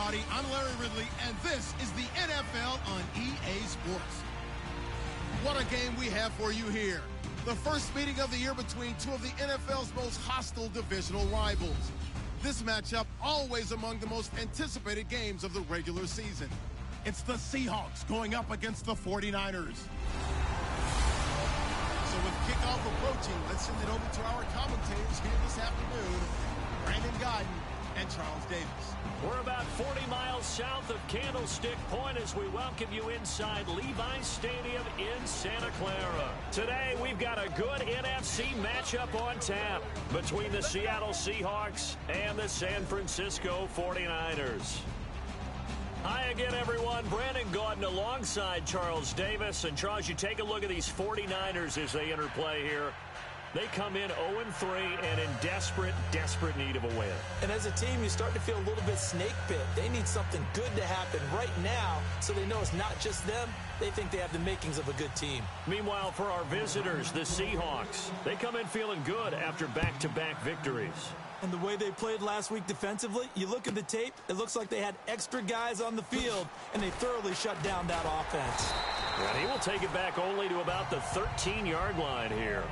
everybody. I'm Larry Ridley, and this is the NFL on EA Sports. What a game we have for you here. The first meeting of the year between two of the NFL's most hostile divisional rivals. This matchup always among the most anticipated games of the regular season. It's the Seahawks going up against the 49ers. So with kickoff approaching, let's send it over to our commentators here this afternoon, Brandon Godden and Charles Davis. We're about 40 miles south of Candlestick Point as we welcome you inside Levi's Stadium in Santa Clara. Today, we've got a good NFC matchup on tap between the Seattle Seahawks and the San Francisco 49ers. Hi again, everyone. Brandon Gaudin alongside Charles Davis. And, Charles, you take a look at these 49ers as they interplay here. They come in 0-3 and in desperate need of a win. And as a team, you start to feel a little bit snake bit. They need something good to happen right now so they know it's not just them. They think they have the makings of a good team. Meanwhile, for our visitors, the Seahawks, they come in feeling good after back-to-back victories. And the way they played last week defensively, you look at the tape, it looks like they had extra guys on the field, and they thoroughly shut down that offense. And he will take it back only to about the 13-yard line here.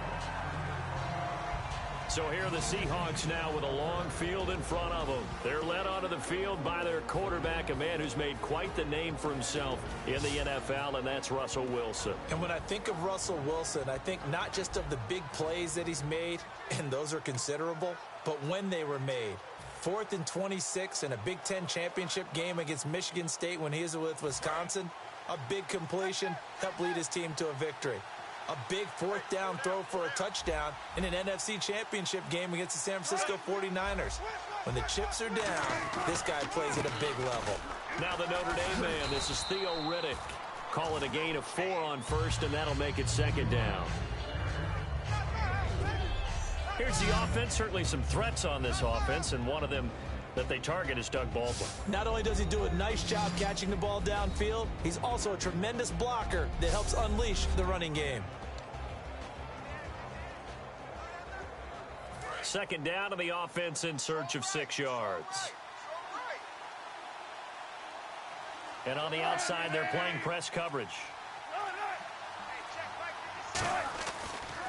So here are the Seahawks now with a long field in front of them. They're led onto the field by their quarterback, a man who's made quite the name for himself in the NFL, and that's Russell Wilson. And when I think of Russell Wilson, I think not just of the big plays that he's made, and those are considerable, but when they were made. 4th and 26 in a Big Ten championship game against Michigan State when he was with Wisconsin. A big completion helped lead his team to a victory. A big 4th down throw for a touchdown in an NFC championship game against the San Francisco 49ers. When the chips are down, this guy plays at a big level. Now the Notre Dame man, this is Theo Riddick. Call it a gain of 4 on first, and that'll make it 2nd down. Here's the offense. Certainly some threats on this offense, and one of them that they target is Doug Baldwin. Not only does he do a nice job catching the ball downfield, he's also a tremendous blocker that helps unleash the running game. 2nd down, and the offense in search of 6 yards. And on the outside, they're playing press coverage.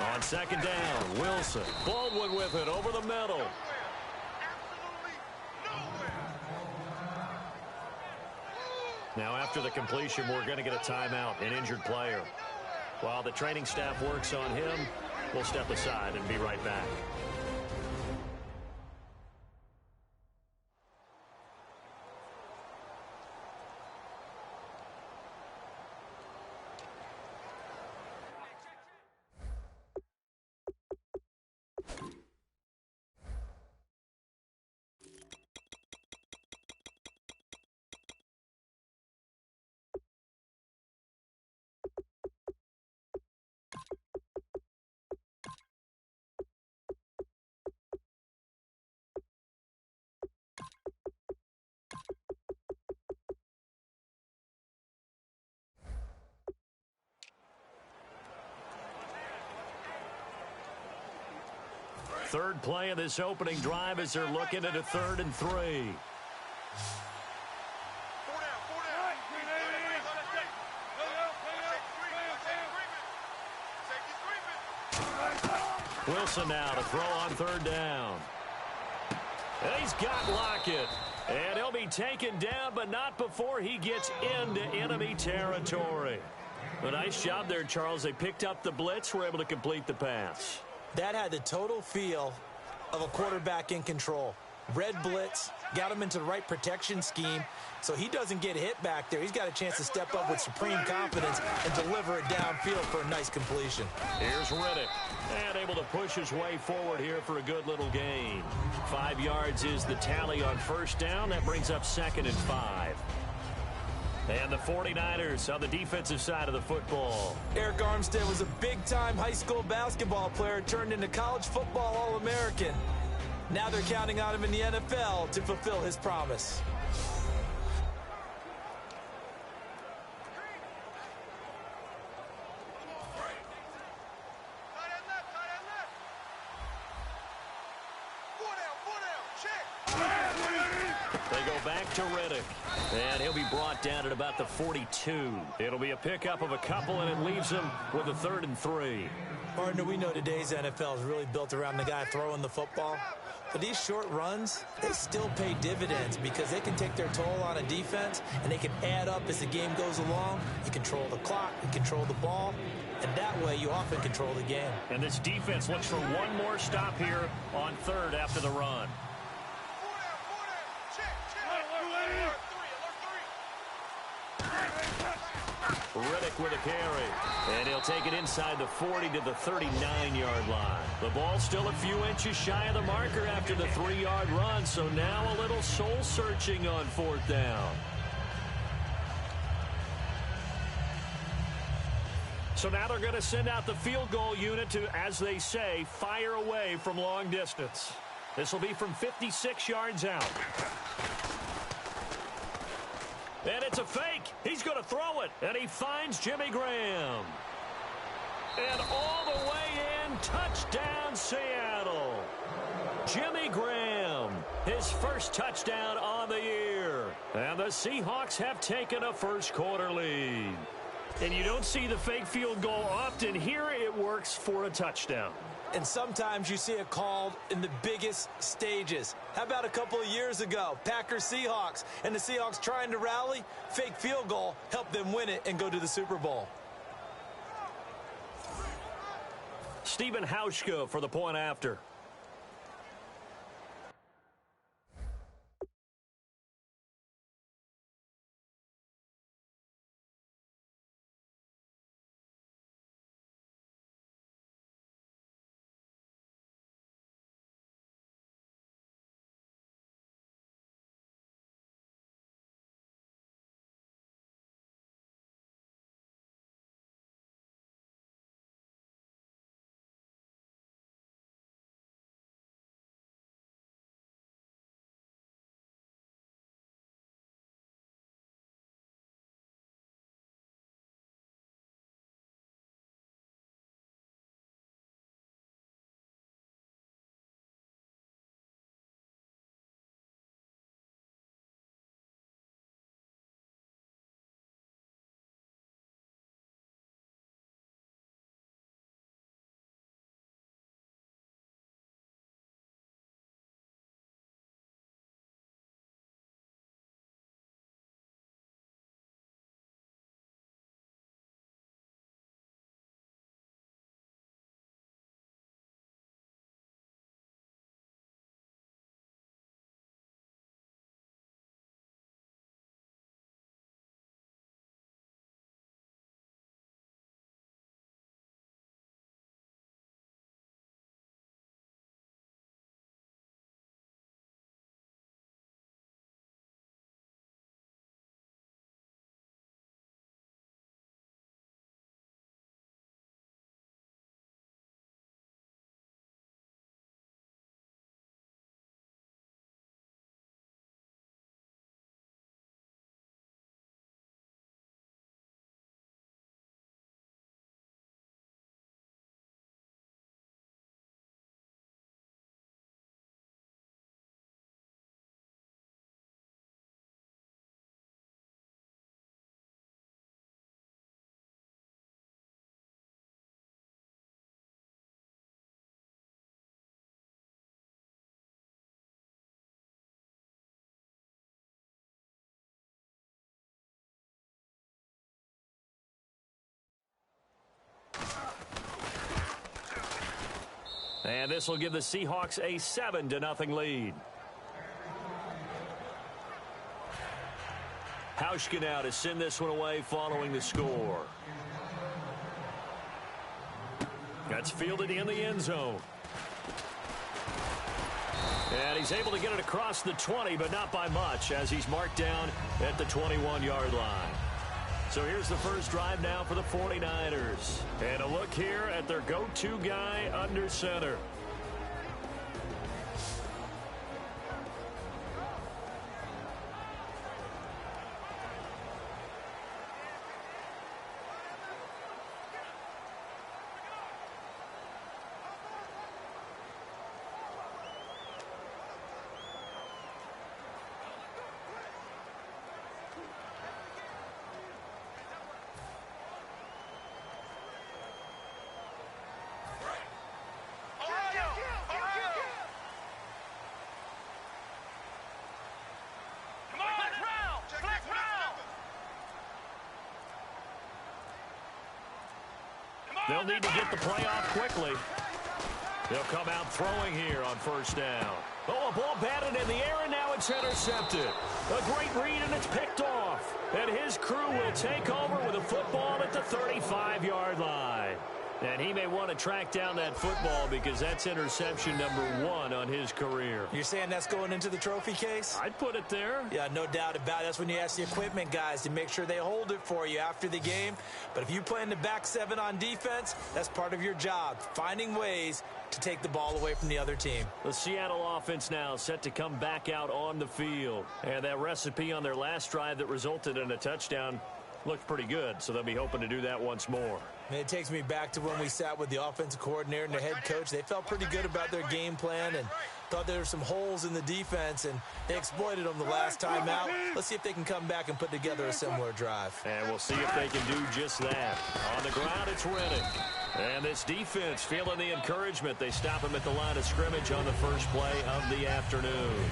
On 2nd down, Wilson. Baldwin with it over the middle. Now, after the completion, we're going to get a timeout, an injured player. While the training staff works on him, we'll step aside and be right back. Third play of this opening drive as they're looking at a 3rd and 3. Wilson now to throw on 3rd down. And he's got Lockett. And he'll be taken down, but not before he gets into enemy territory. A nice job there, Charles. They picked up the blitz, were able to complete the pass. That had the total feel of a quarterback in control. Red blitz, got him into the right protection scheme, so he doesn't get hit back there. He's got a chance to step up with supreme confidence and deliver it downfield for a nice completion. Here's Riddick, and able to push his way forward here for a good little gain. 5 yards is the tally on 1st down. That brings up 2nd and 5. And the 49ers on the defensive side of the football. Eric Armstead was a big-time high school basketball player turned into college football All-American. Now they're counting on him in the NFL to fulfill his promise. back to Riddick. And he'll be brought down at about the 42. It'll be a pickup of a couple, and it leaves him with a 3rd and 3. Partner, we know today's NFL is really built around the guy throwing the football. But these short runs, they still pay dividends because they can take their toll on a defense, and they can add up as the game goes along. You control the clock, you control the ball, and that way you often control the game. And this defense looks for one more stop here on 3rd after the run. Riddick with a carry, and he'll take it inside the 40 to the 39-yard line. The ball's still a few inches shy of the marker after the 3-yard run, so now a little soul-searching on 4th down. So now they're going to send out the field goal unit to, as they say, fire away from long distance. This will be from 56 yards out. And it's a fake. He's going to throw it. And he finds Jimmy Graham. And all the way in, touchdown Seattle. Jimmy Graham, his first touchdown on the year. And the Seahawks have taken a first-quarter lead. And you don't see the fake field goal often. Here it works for a touchdown. And sometimes you see it called in the biggest stages. How about a couple of years ago, Packers-Seahawks, and the Seahawks trying to rally? Fake field goal helped them win it and go to the Super Bowl. Stephen Hauschka for the point after. And this will give the Seahawks a 7-0 lead. Hauschka now to send this one away following the score. That's fielded in the end zone. And he's able to get it across the 20, but not by much, as he's marked down at the 21-yard line. So here's the first drive now for the 49ers. And a look here at their go-to guy under center. They'll need to get the play off quickly. They'll come out throwing here on first down. Oh, a ball batted in the air, and now it's intercepted. A great read, and it's picked off. And his crew will take over with a football at the 35-yard line. And he may want to track down that football because that's interception number 1 on his career. You're saying that's going into the trophy case? I'd put it there. Yeah, no doubt about it. That's when you ask the equipment guys to make sure they hold it for you after the game. But if you play in the back 7 on defense, that's part of your job, finding ways to take the ball away from the other team. The Seattle offense now set to come back out on the field. And that recipe on their last drive that resulted in a touchdown looked pretty good, so they'll be hoping to do that once more. And it takes me back to when we sat with the offensive coordinator and the head coach. They felt pretty good about their game plan and thought there were some holes in the defense, and they exploited them the last time out. Let's see if they can come back and put together a similar drive. And we'll see if they can do just that. On the ground, it's Reddick. And this defense feeling the encouragement. They stop him at the line of scrimmage on the first play of the afternoon.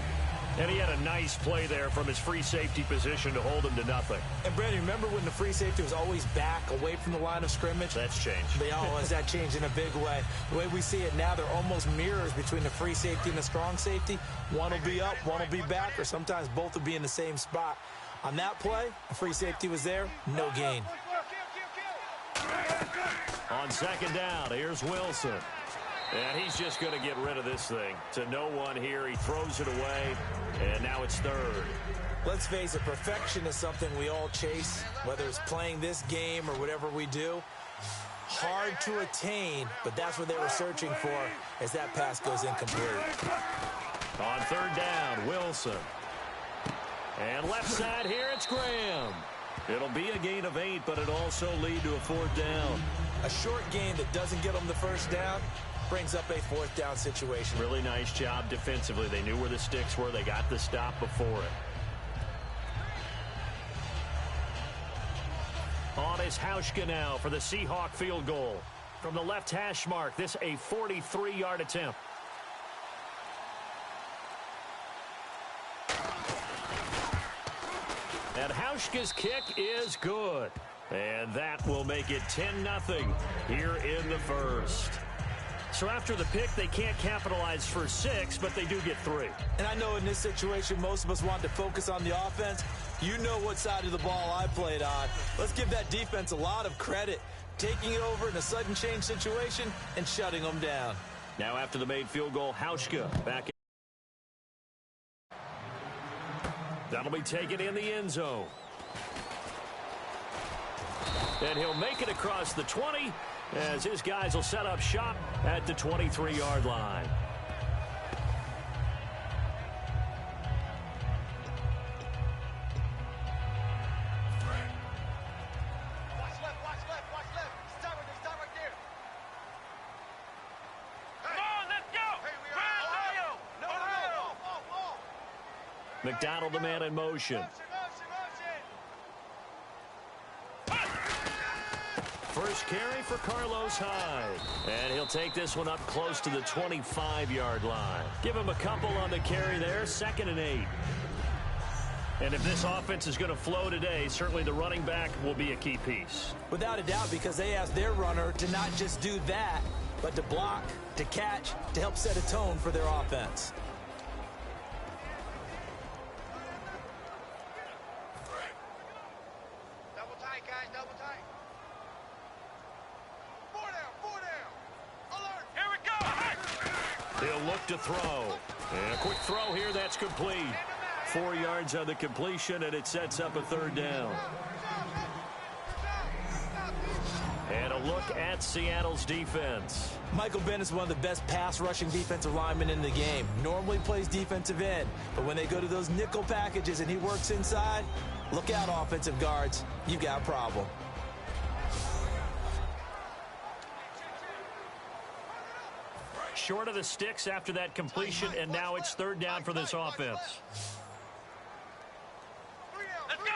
And he had a nice play there from his free safety position to hold him to nothing. And, Brandon, remember when the free safety was always back away from the line of scrimmage? That's changed. Has that changed in a big way? The way we see it now, they're almost mirrors between the free safety and the strong safety. One will be up, one will be back, or sometimes both will be in the same spot. On that play, the free safety was there, no gain. On second down, here's Wilson. And he's just going to get rid of this thing. To no one here. He throws it away, and now it's third. Let's face it, perfection is something we all chase, whether it's playing this game or whatever we do. Hard to attain, but that's what they were searching for as that pass goes incomplete. On third down, Wilson. And left side here, it's Graham. It'll be a gain of 8, but it'll also lead to a fourth down. A short gain that doesn't get them the first down brings up a fourth down situation. Really nice job defensively. They knew where the sticks were. They got the stop before it. On is Hauschka now for the Seahawk field goal. From the left hash mark, this a 43-yard attempt. And Hauschka's kick is good. And that will make it 10-0 here in the first. So after the pick, they can't capitalize for 6, but they do get 3. And I know in this situation, most of us want to focus on the offense. You know what side of the ball I played on. Let's give that defense a lot of credit, taking it over in a sudden change situation and shutting them down. Now after the made field goal, Hauschka back in. That'll be taken in the end zone. And he'll make it across the 20 as his guys will set up shop at the 23-yard line. Watch left. Stop right there. Come on, let's go. Hey, we are. McDonald, the man in motion. First carry for Carlos Hyde. And he'll take this one up close to the 25-yard line. Give him a couple on the carry there. 2nd and 8. And if this offense is going to flow today, certainly the running back will be a key piece. Without a doubt, because they asked their runner to not just do that, but to block, to catch, to help set a tone for their offense. Double tight, guys, double tight. 4 down. Alert. Here we go. He'll look to throw. And a quick throw here, that's complete. 4 yards on the completion, and it sets up a third down. And a look at Seattle's defense. Michael Bennett is one of the best pass rushing defensive linemen in the game. Normally plays defensive end, but when they go to those nickel packages and he works inside, look out, offensive guards. You've got a problem. Short of the sticks after that completion, and now it's third down for this offense. Let's go.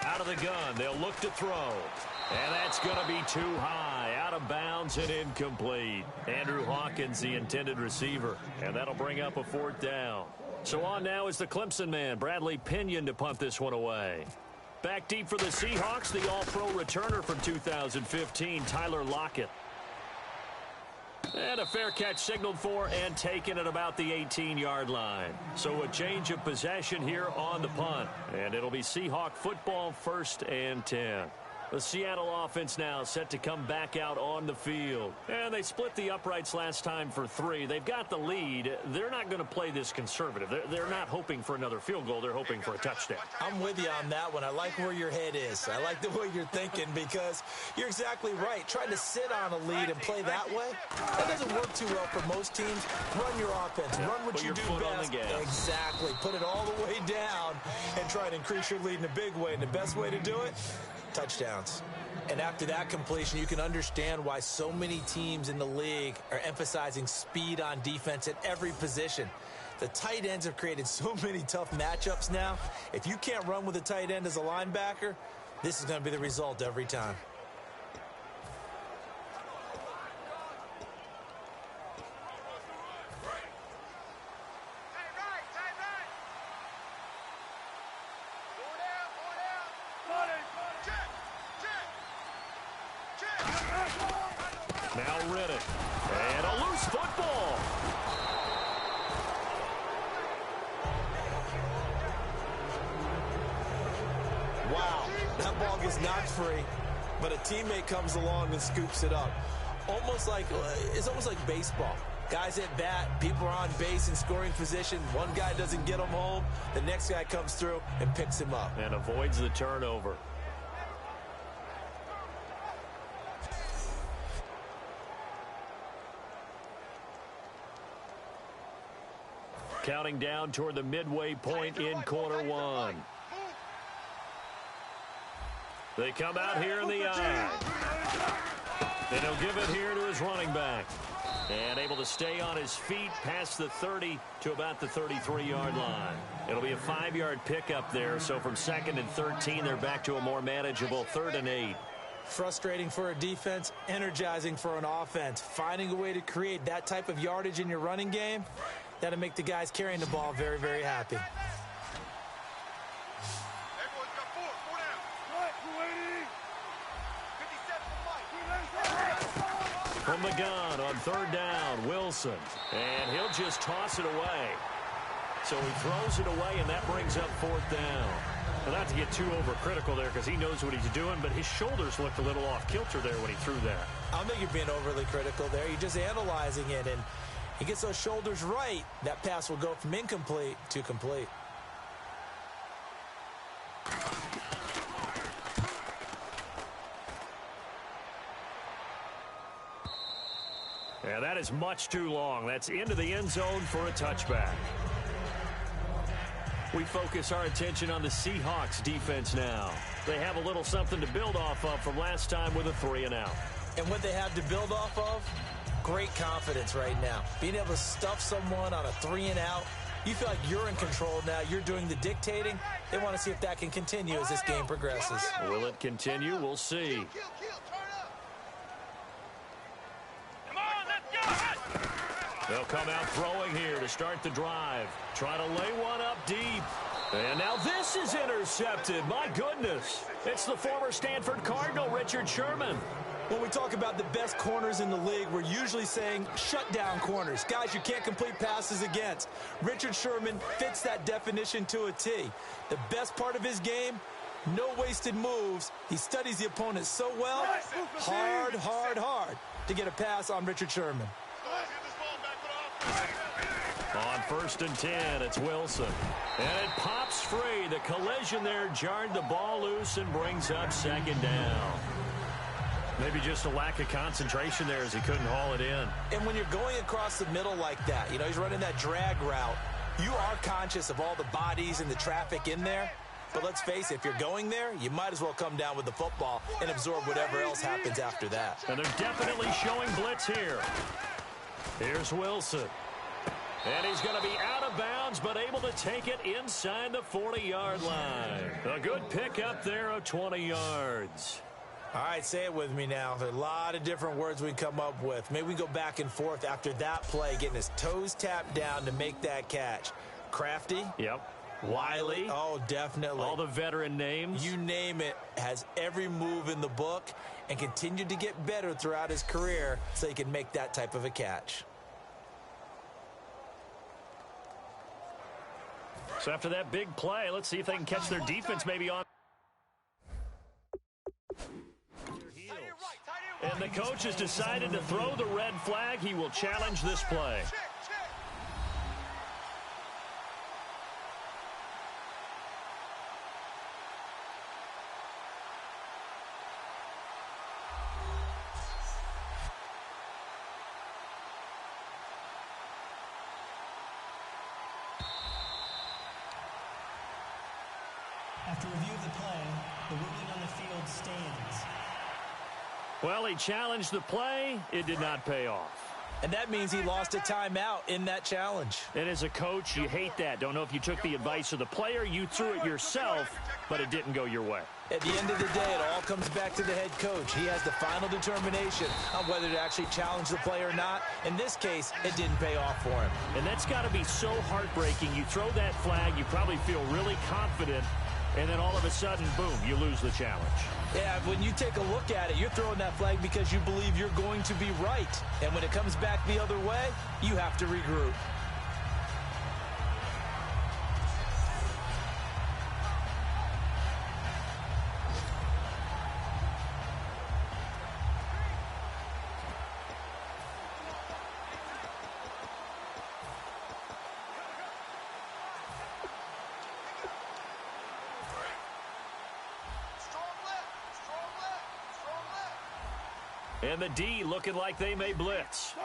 Out of the gun, they'll look to throw. And that's going to be too high, out of bounds and incomplete. Andrew Hawkins, the intended receiver, and that'll bring up a fourth down. So on now is the Clemson man, Bradley Pinion, to punt this one away. Back deep for the Seahawks, the all-pro returner from 2015, Tyler Lockett. And a fair catch signaled for and taken at about the 18-yard line. So a change of possession here on the punt. And it'll be Seahawk football, 1st and 10. The Seattle offense now set to come back out on the field. And they split the uprights last time for 3. They've got the lead. They're not going to play this conservative. They're not hoping for another field goal. They're hoping for a touchdown. I'm with you on that one. I like where your head is. I like the way you're thinking because you're exactly right. Trying to sit on a lead and play that way, that doesn't work too well for most teams. Run your offense. Run what you do best. Exactly. Put it all the way down and try to increase your lead in a big way. And the best way to do it, touchdowns. And after that completion, you can understand why so many teams in the league are emphasizing speed on defense at every position. The tight ends have created so many tough matchups now. If you can't run with a tight end as a linebacker, this is going to be the result every time. Now Riddick. And a loose football. Wow, that ball gets knocked free, but a teammate comes along and scoops it up. It's almost like baseball. Guys at bat, people are on base in scoring position. One guy doesn't get him home. The next guy comes through and picks him up. And avoids the turnover. Counting down toward the midway point in quarter 1. They come out here in the eye. And he'll give it here to his running back. And able to stay on his feet past the 30 to about the 33-yard line. It'll be a 5-yard pickup there. So from 2nd and 13, they're back to a more manageable 3rd and 8. Frustrating for a defense, energizing for an offense. Finding a way to create that type of yardage in your running game, that'll make the guys carrying the ball very, very happy. From the gun on 3rd down, Wilson. And he'll just toss it away. So he throws it away, and that brings up 4th down. Well, not to get too overcritical there because he knows what he's doing, but his shoulders looked a little off kilter there when he threw that. I don't think you're being overly critical there. You're just analyzing it, and he gets those shoulders right. That pass will go from incomplete to complete. Yeah, that is much too long. That's into the end zone for a touchback. We focus our attention on the Seahawks defense now. They have a little something to build off of from last time with a 3-and-out. And what they have to build off of, great confidence right now. Being able to stuff someone on a 3-and-out, you feel like you're in control now. You're doing the dictating. They want to see if that can continue as this game progresses. Will it continue? We'll see. They'll come out throwing here to start the drive. Try to lay one up deep. And now this is intercepted. My goodness. It's the former Stanford Cardinal, Richard Sherman. When we talk about the best corners in the league, we're usually saying shutdown corners. Guys you can't complete passes against. Richard Sherman fits that definition to a T. The best part of his game, no wasted moves. He studies the opponent so well. Hard to get a pass on Richard Sherman. On 1st and 10, it's Wilson. And it pops free. The collision there jarred the ball loose and brings up 2nd down. Maybe just a lack of concentration there as he couldn't haul it in. And when you're going across the middle like that, he's running that drag route, you are conscious of all the bodies and the traffic in there. But let's face it, if you're going there, you might as well come down with the football and absorb whatever else happens after that. And they're definitely showing blitz here. Here's Wilson. And he's going to be out of bounds, but able to take it inside the 40-yard line. A good pickup there of 20 yards. All right, say it with me now. There's a lot of different words we can come up with. Maybe we go back and forth after that play, getting his toes tapped down to make that catch. Crafty? Yep. Wiley. Oh, definitely. All the veteran names. You name it, has every move in the book and continued to get better throughout his career so he can make that type of a catch. So after that big play, let's see if they can catch their defense maybe on. And the coach has decided to throw the red flag. He will challenge this play. After review of the play, the ruling on the field stands. Well, he challenged the play. It did not pay off. And that means he lost a timeout in that challenge. And as a coach, you hate that. Don't know if you took the advice of the player, you threw it yourself, but it didn't go your way. At the end of the day, it all comes back to the head coach. He has the final determination on whether to actually challenge the play or not. In this case, it didn't pay off for him. And that's got to be so heartbreaking. You throw that flag, you probably feel really confident, and then all of a sudden, boom, you lose the challenge. Yeah, when you take a look at it, you're throwing that flag because you believe you're going to be right. And when it comes back the other way, you have to regroup. And the D looking like they may blitz.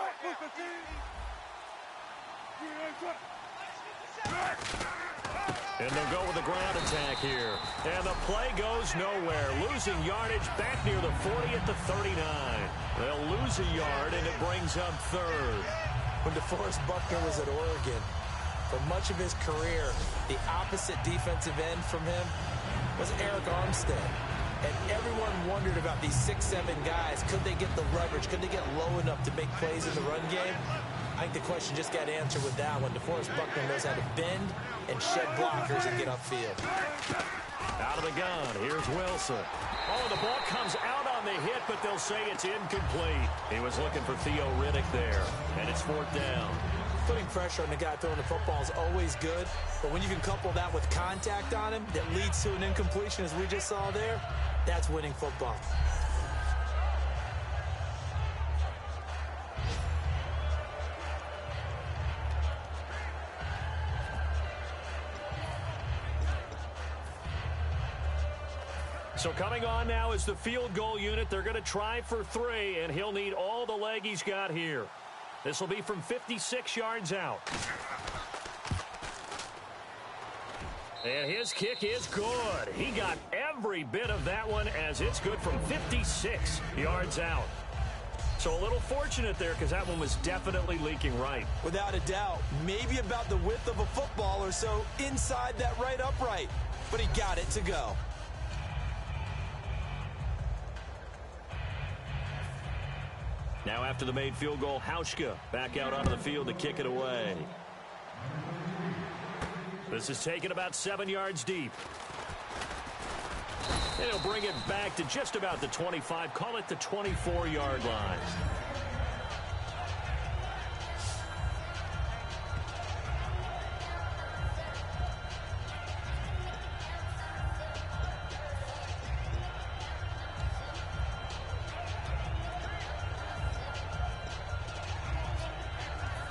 And they'll go with the ground attack here. And the play goes nowhere. Losing yardage back near the 40 at the 39. They'll lose a yard, and it brings up third. When DeForest Buckner was at Oregon, for much of his career, the opposite defensive end from him was Eric Armstead. And everyone wondered about these 6'7" guys. Could they get the leverage? Could they get low enough to make plays in the run game? I think the question just got answered with that one. DeForest Buckner knows how to bend and shed blockers and get upfield. Out of the gun, here's Wilson. Oh, the ball comes out on the hit, but they'll say it's incomplete. He was looking for Theo Riddick there, and it's fourth down. Putting pressure on the guy throwing the football is always good, but when you can couple that with contact on him that leads to an incompletion, as we just saw there, that's winning football. So coming on now is the field goal unit. They're going to try for 3, and he'll need all the leg he's got here. This will be from 56 yards out. And his kick is good. He got every bit of that one as it's good from 56 yards out. So a little fortunate there because that one was definitely leaking right. Without a doubt, maybe about the width of a football or so inside that right upright. But he got it to go. Now after the made field goal, Hauschka back out onto the field to kick it away. This is taken about 7 yards deep. And he'll bring it back to just about the 25. Call it the 24-yard line.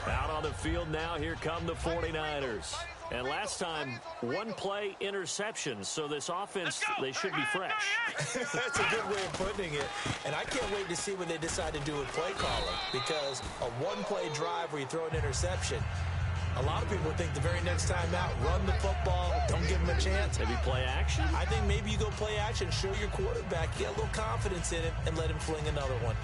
Out on the field now, here come the 49ers. And last time, one-play interception, so this offense, they should be fresh. That's a good way of putting it. And I can't wait to see what they decide to do with play calling, because a one-play drive where you throw an interception, a lot of people think the very next time out, run the football, don't give them a chance. Maybe play action? I think maybe you go play action, show your quarterback, get a little confidence in him, and let him fling another one.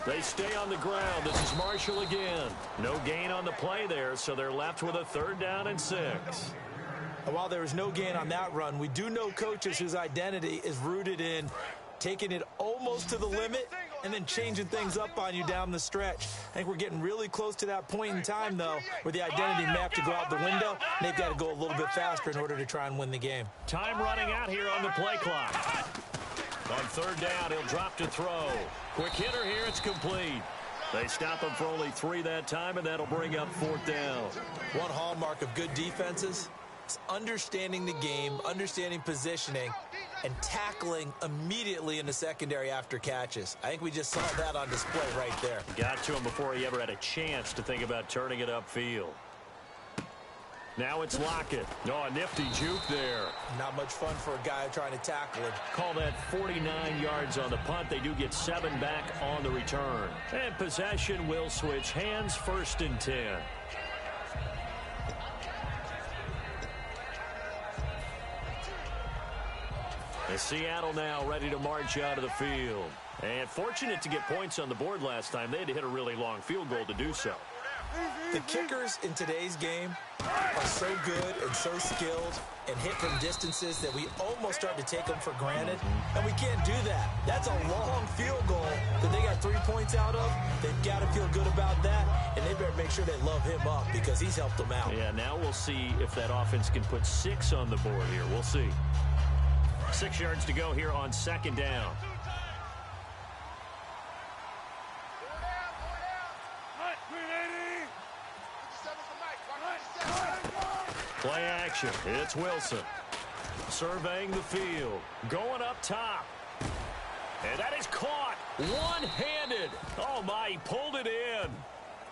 They stay on the ground. This is Marshall again. No gain on the play there, so they're left with a 3rd down and 6. And while there was no gain on that run, we do know coaches whose identity is rooted in taking it almost to the limit and then changing things up on you down the stretch. I think we're getting really close to that point in time, though, where the identity may have to go out the window, and they've got to go a little bit faster in order to try and win the game. Time running out here on the play clock. On third down, he'll drop to throw. Quick hitter here, it's complete. They stop him for only 3 that time, and that'll bring up 4th down. One hallmark of good defenses is understanding the game, understanding positioning, and tackling immediately in the secondary after catches. I think we just saw that on display right there. Got to him before he ever had a chance to think about turning it upfield. Now it's Lockett. Oh, a nifty juke there. Not much fun for a guy trying to tackle him. Call that 49 yards on the punt. They do get 7 back on the return. And possession will switch hands, 1st and 10. And Seattle now ready to march out of the field. And fortunate to get points on the board last time. They had to hit a really long field goal to do so. The kickers in today's game are so good and so skilled and hit from distances that we almost start to take them for granted. And we can't do that. That's a long field goal that they got 3 points out of. They've got to feel good about that, and they better make sure they love him up because he's helped them out. Yeah, now we'll see if that offense can put 6 on the board here. We'll see. 6 yards to go here on 2nd down. Play action. It's Wilson. Surveying the field. Going up top. And that is caught. One-handed. Oh, my. He pulled it in.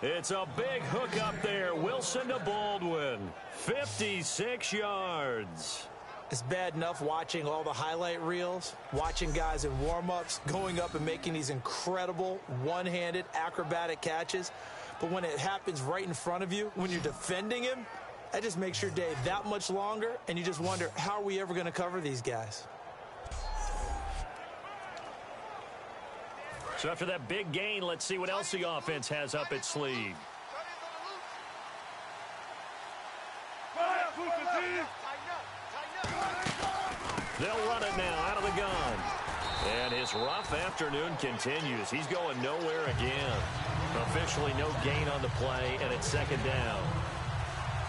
It's a big hook up there. Wilson to Baldwin. 56 yards. It's bad enough watching all the highlight reels, watching guys in warm-ups, going up and making these incredible one-handed acrobatic catches. But when it happens right in front of you, when you're defending him, that just makes your day that much longer, and you just wonder, how are we ever going to cover these guys? So after that big gain, let's see what else the offense has up its sleeve. They'll run it now out of the gun. And his rough afternoon continues. He's going nowhere again. Officially no gain on the play, and it's 2nd down.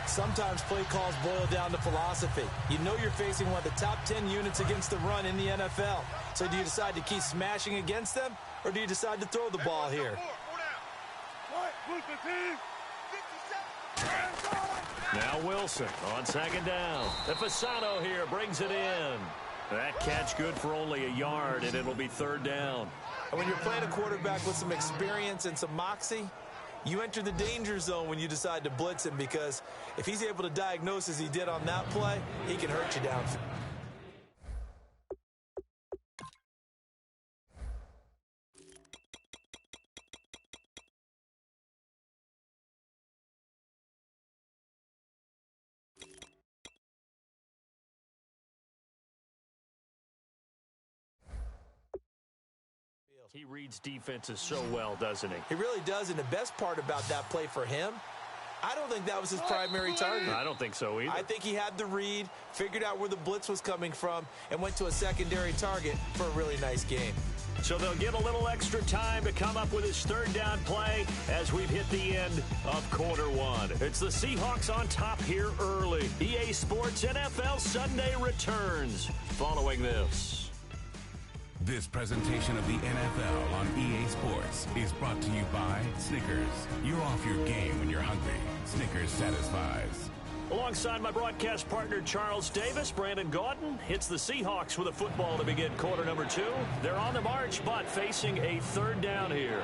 Sometimes play calls boil down to philosophy. You know you're facing one of the top 10 units against the run in the NFL. So do you decide to keep smashing against them, or do you decide to throw the ball here? Now Wilson on 2nd down. Fasano here brings it in. That catch good for only a yard, and it'll be 3rd down. And when you're playing a quarterback with some experience and some moxie, you enter the danger zone when you decide to blitz him, because if he's able to diagnose as he did on that play, he can hurt you downfield. He reads defenses so well, doesn't he? He really does, and the best part about that play for him, I don't think that was his primary target. I don't think so either. I think he had the read, figured out where the blitz was coming from, and went to a secondary target for a really nice game. So they'll get a little extra time to come up with his 3rd down play as we've hit the end of quarter 1. It's the Seahawks on top here early. EA Sports NFL Sunday returns following this. This presentation of the NFL on EA Sports is brought to you by Snickers. You're off your game when you're hungry. Snickers satisfies. Alongside my broadcast partner Charles Davis, Brandon Gaudin hits the Seahawks with a football to begin quarter number 2. They're on the march, but facing a 3rd down here.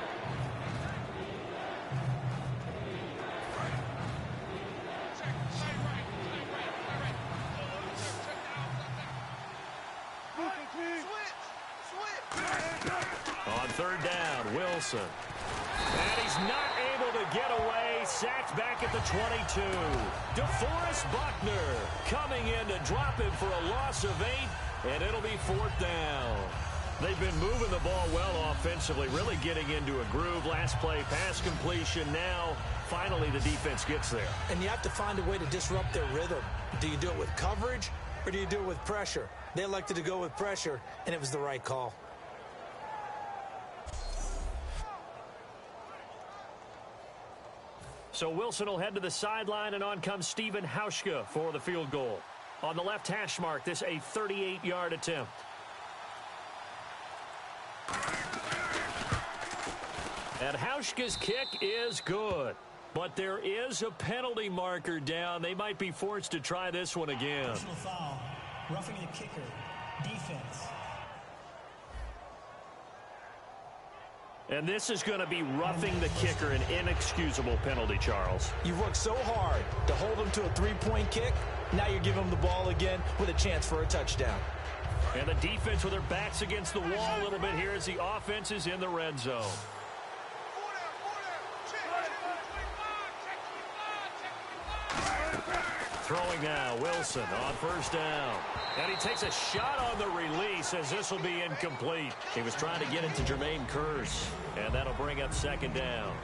On 3rd down, Wilson. And he's not able to get away. Sacked back at the 22. DeForest Buckner coming in to drop him for a loss of 8, and it'll be 4th down. They've been moving the ball well offensively, really getting into a groove. Last play, pass completion. Now, finally, the defense gets there. And you have to find a way to disrupt their rhythm. Do you do it with coverage or do you do it with pressure? They elected to go with pressure, and it was the right call. So Wilson will head to the sideline, and on comes Stephen Hauschka for the field goal. On the left hash mark, this a 38-yard attempt. And Hauschka's kick is good. But there is a penalty marker down. They might be forced to try this one again. Personal foul. Roughing the kicker. Defense. And this is going to be roughing the kicker, an inexcusable penalty, Charles. You've worked so hard to hold them to a three-point kick. Now you're giving them the ball again with a chance for a touchdown. And the defense with their backs against the wall a little bit here as the offense is in the red zone. Throwing now, Wilson on first down. And he takes a shot on the release as this will be incomplete. He was trying to get it to Jermaine Kearse, and that'll bring up second down.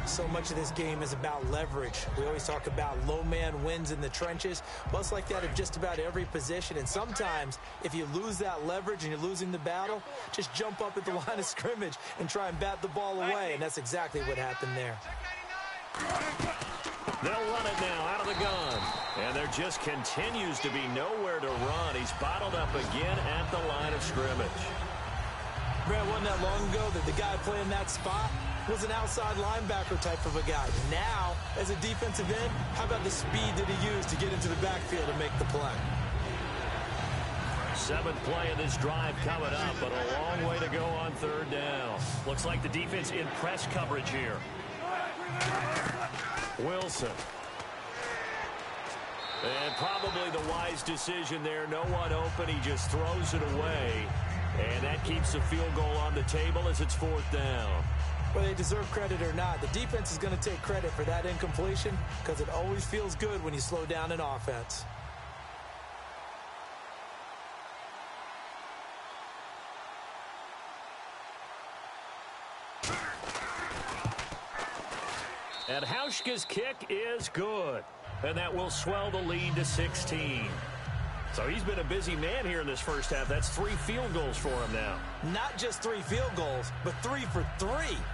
So much of this game is about leverage. We always talk about low man wins in the trenches. Well, it's like that of just about every position. And sometimes, if you lose that leverage and you're losing the battle, just jump up at the line of scrimmage and try and bat the ball away. And that's exactly what happened there. They'll run it now out of the gun. And there just continues to be nowhere to run. He's bottled up again at the line of scrimmage. Brad, wasn't that long ago that the guy playing that spot was an outside linebacker type of a guy. Now, as a defensive end, how about the speed that he used to get into the backfield and make the play? Seventh play of this drive coming up, but a long way to go on third down. Looks like the defense in press coverage here. Wilson. And probably the wise decision there. No one open. He just throws it away. And that keeps the field goal on the table as it's fourth down. Whether they deserve credit or not, the defense is going to take credit for that incompletion because it always feels good when you slow down an offense. And Hauschka's kick is good. And that will swell the lead to 16. So he's been a busy man here in this first half. That's 3 field goals for him now. Not just 3 field goals, but 3 for 3.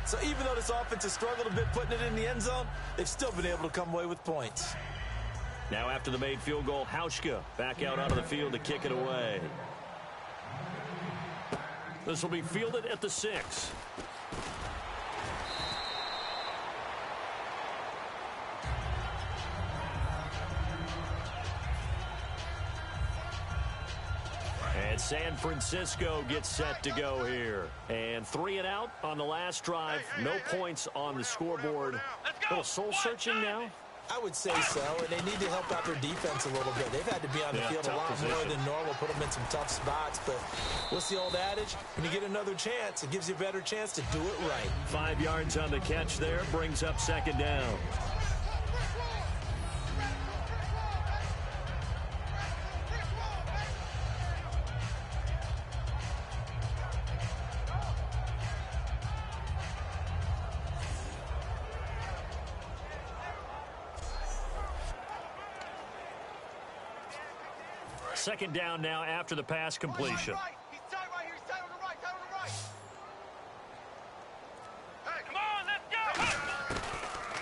So even though this offense has struggled a bit putting it in the end zone, they've still been able to come away with points. Now after the made field goal, Hauschka back out onto the field to kick it away. This will be fielded at the 6. And San Francisco gets set to go here. And 3 and out on the last drive. No points on the scoreboard. A little soul-searching now. I would say so, and they need to help out their defense a little bit. They've had to be on the field a lot more than normal, put them in some tough spots. But what's the old adage? When you get another chance, it gives you a better chance to do it right. 5 yards on the catch there, brings up second down. Second down now after the pass completion. He's tight right here. He's tight on the right. Tight on the right. Hey, come on, let's go.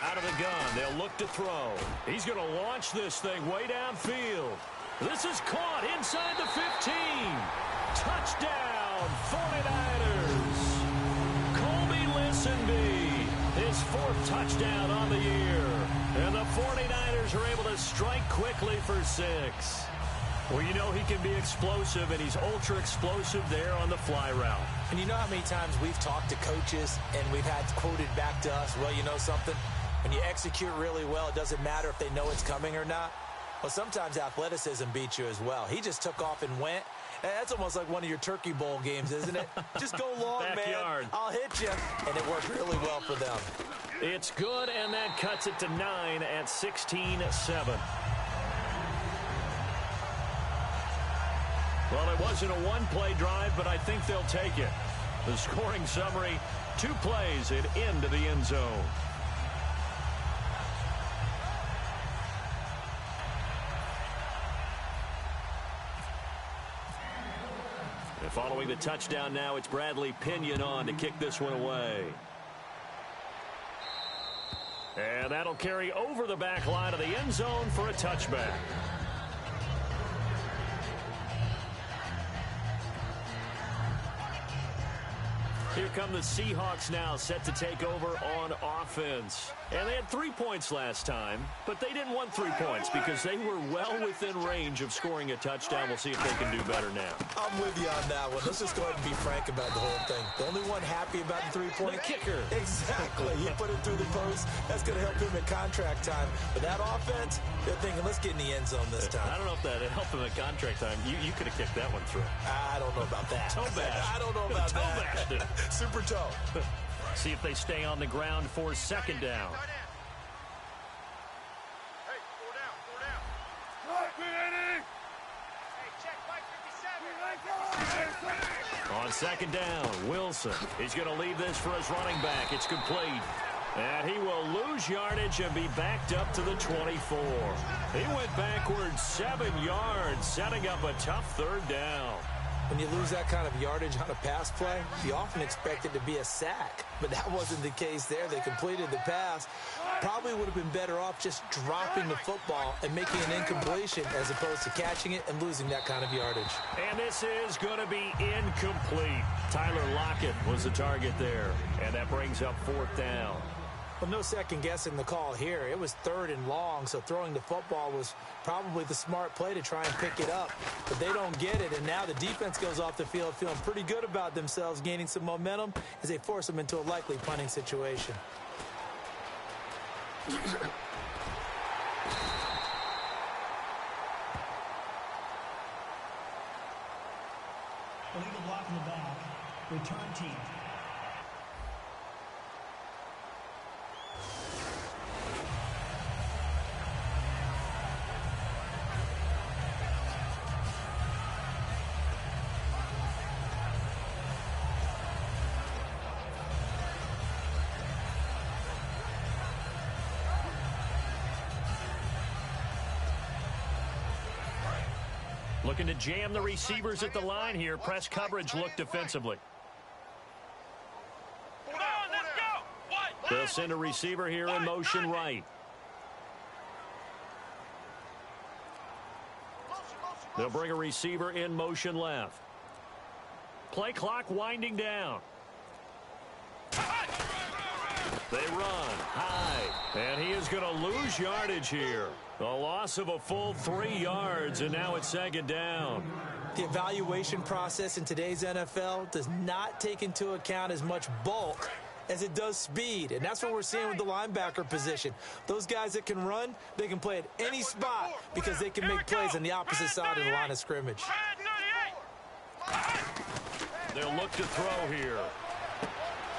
Out of the gun, they'll look to throw. He's going to launch this thing way downfield. This is caught inside the 15. Touchdown, 49ers. Colby Listenby, his 4th touchdown on the year. And the 49ers are able to strike quickly for 6. Well, you know he can be explosive, and he's ultra-explosive there on the fly route. And you know how many times we've talked to coaches and we've had quoted back to us, well, you know something? When you execute really well, it doesn't matter if they know it's coming or not. Well, sometimes athleticism beats you as well. He just took off and went. And that's almost like one of your Turkey Bowl games, isn't it? Just go long, Backyard. man. I'll hit you. And it worked really well for them. It's good, and that cuts it to 9 at 16-7. Well, it wasn't a one-play drive, but I think they'll take it. The scoring summary, 2 plays and into the end zone. And following the touchdown now, it's Bradley Pinion on to kick this one away. And that'll carry over the back line of the end zone for a touchback. Here come the Seahawks now, set to take over on offense. And they had 3 points last time, but they didn't want 3 points because they were well within range of scoring a touchdown. We'll see if they can do better now. I'm with you on that one. Let's just go ahead and be frank about the whole thing. The only one happy about the 3-point kicker. Exactly. He put it through the post. That's going to help him at contract time. But that offense, they're thinking, let's get in the end zone this time. I don't know if that helped him at contract time. You could have kicked that one through. I don't know about that. Toe bash. I don't know about toe that. Bashed it. Super toe. See if they stay on the ground for second down. Hey, 4 down. Hey, check, On second down, Wilson. He's going to leave this for his running back. It's complete. And he will lose yardage and be backed up to the 24. He went backwards 7 yards, setting up a tough third down. When you lose that kind of yardage on a pass play, you often expect it to be a sack. But that wasn't the case there. They completed the pass. Probably would have been better off just dropping the football and making an incompletion as opposed to catching it and losing that kind of yardage. And this is going to be incomplete. Tyler Lockett was the target there. And that brings up 4th down. Well, no second guessing the call here. It was 3rd and long, so throwing the football was probably the smart play to try and pick it up. But they don't get it, and now the defense goes off the field feeling pretty good about themselves, gaining some momentum as they force them into a likely punting situation. Illegal block in the back. Return team. Looking to jam the receivers at the line here. Press coverage look defensively. They'll send a receiver here in motion right. They'll bring a receiver in motion left. Play clock winding down. They run high, and he is going to lose yardage here. A loss of a full 3 yards, and now it's second down. The evaluation process in today's NFL does not take into account as much bulk as it does speed, and that's what we're seeing with the linebacker position. Those guys that can run, they can play at any spot because they can make plays on the opposite side of the line of scrimmage. They'll look to throw here.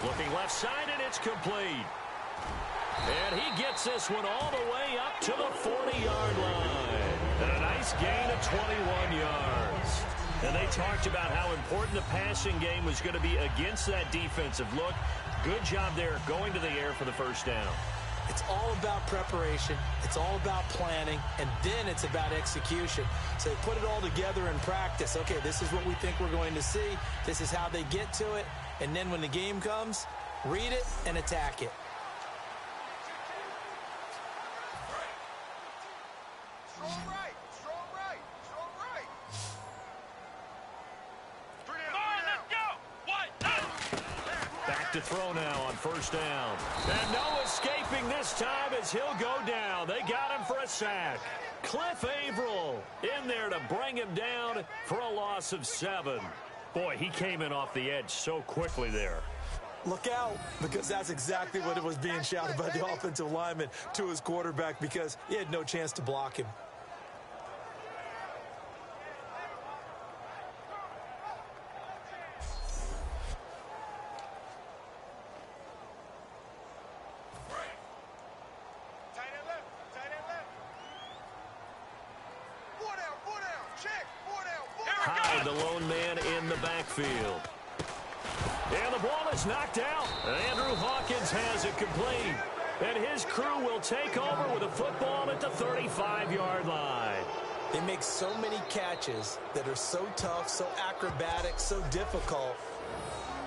Looking left side, and it's complete. And he gets this one all the way up to the 40-yard line. And a nice gain of 21 yards. And they talked about how important the passing game was going to be against that defensive look. Good job there going to the air for the first down. It's all about preparation. It's all about planning. And then it's about execution. So they put it all together in practice. Okay, this is what we think we're going to see. This is how they get to it. And then when the game comes, read it and attack it. Back to throw now on first down. And no escaping this time as he'll go down. They got him for a sack. Cliff Averill in there to bring him down for a loss of 7. Boy, he came in off the edge so quickly there. Look out, because that's exactly what it was being shouted by the offensive lineman to his quarterback because he had no chance to block him. High with the lone man in the backfield. And the ball is knocked out. Andrew Hawkins has it complete. And his crew will take over with a football at the 35-yard line. They make so many catches that are so tough, so acrobatic, so difficult,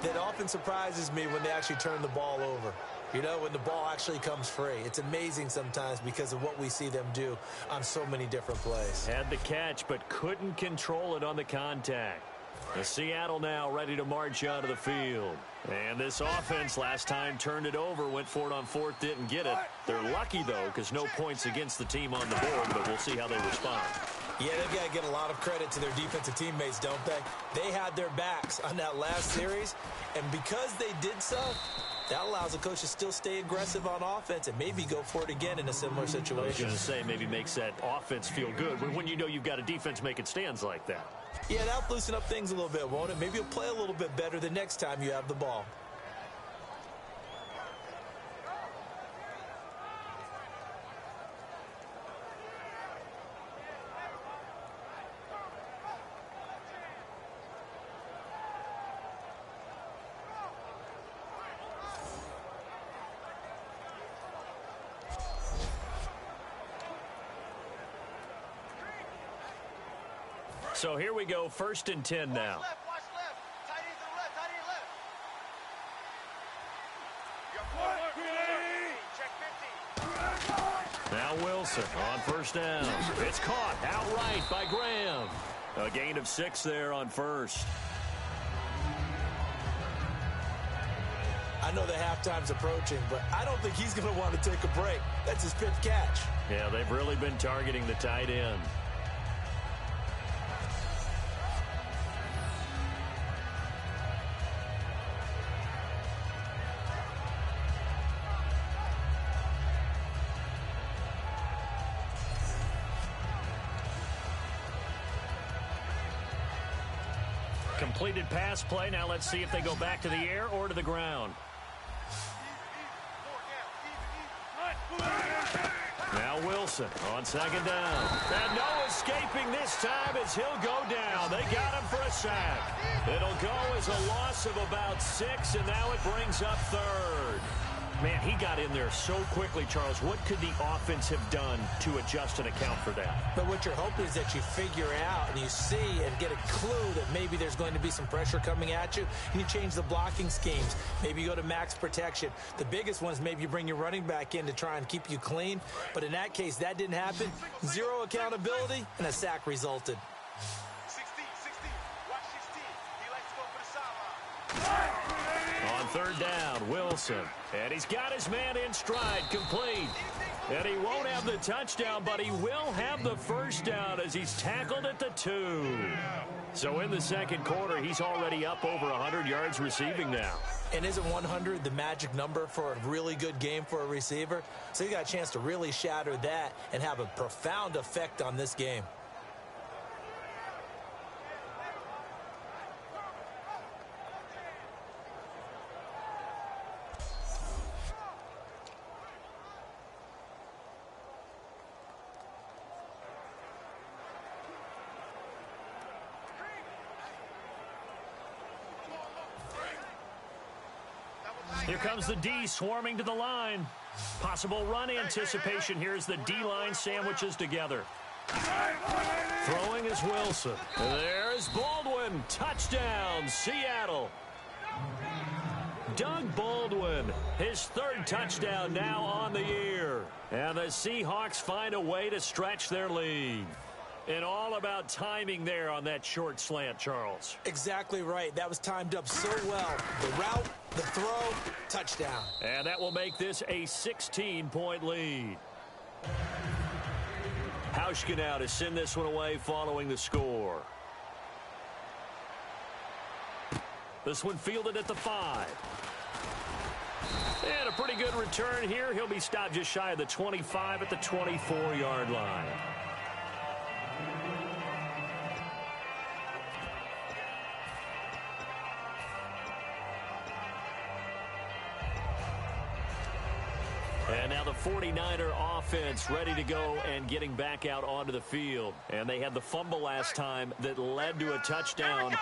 that often surprises me when they actually turn the ball over. You know, when the ball actually comes free. It's amazing sometimes because of what we see them do on so many different plays. Had the catch, but couldn't control it on the contact. The Seattle now ready to march out of the field. And this offense last time turned it over, went for it on fourth, didn't get it. They're lucky, though, because no points against the team on the board, but we'll see how they respond. Yeah, they've got to get a lot of credit to their defensive teammates, don't they? They had their backs on that last series, and because they did so, that allows the coach to still stay aggressive on offense and maybe go for it again in a similar situation. I was going to say, maybe makes that offense feel good when you know you've got a defense making stands like that. Yeah, that'll loosen up things a little bit, won't it? Maybe you'll play a little bit better the next time you have the ball. So here we go, 1st and 10 now. Watch left. Tight end to the left. Tight end left. Check 50. Now Wilson on 1st down. It's caught outright by Graham. A gain of 6 there on 1st. I know the halftime's approaching, but I don't think he's going to want to take a break. That's his 5th catch. Yeah, they've really been targeting the tight end. Completed pass play. Now let's see if they go back to the air or to the ground. Now Wilson on 2nd down. And no escaping this time as he'll go down. They got him for a sack. It'll go as a loss of about 6, and now it brings up 3rd. Man, he got in there so quickly, Charles. What could the offense have done to adjust and account for that? But what you're hoping is that you figure out and you see and get a clue that maybe there's going to be some pressure coming at you, and you change the blocking schemes. Maybe you go to max protection. The biggest one is maybe you bring your running back in to try and keep you clean. But in that case, that didn't happen. 0 accountability, and a sack resulted. 16. Watch 16. He likes to go for the sideline. On 3rd down, Wilson. And he's got his man in stride, complete. And he won't have the touchdown, but he will have the 1st down as he's tackled at the 2. So in the 2nd quarter, he's already up over 100 yards receiving now. And isn't 100 the magic number for a really good game for a receiver? So you got a chance to really shatter that and have a profound effect on this game. Here comes the D swarming to the line. Possible run anticipation. Here's the D-line sandwiches together. Throwing is Wilson. There's Baldwin. Touchdown, Seattle. Doug Baldwin, his 3rd touchdown now on the year. And the Seahawks find a way to stretch their lead. And all about timing there on that short slant, Charles. Exactly right. That was timed up so well. The route, the throw, touchdown. And that will make this a 16-point lead. Hauschka now to send this one away following the score. This one fielded at the 5. And a pretty good return here. He'll be stopped just shy of the 25 at the 24-yard line. And now the 49er offense ready to go and getting back out onto the field. And they had the fumble last time that led to a touchdown.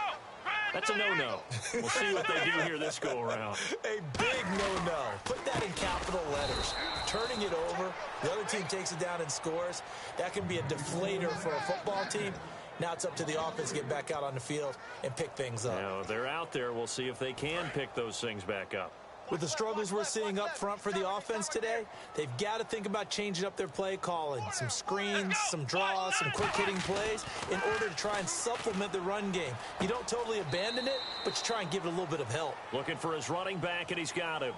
That's a no-no. We'll see what they do here this go-around. A big no-no. Put that in capital letters. Turning it over, the other team takes it down and scores. That can be a deflator for a football team. Now it's up to the offense to get back out on the field and pick things up. Now, they're out there. We'll see if they can pick those things back up. With the struggles we're seeing up front for the offense today, they've got to think about changing up their play calling. Some screens, some draws, some quick-hitting plays in order to try and supplement the run game. You don't totally abandon it, but you try and give it a little bit of help. Looking for his running back, and he's got him.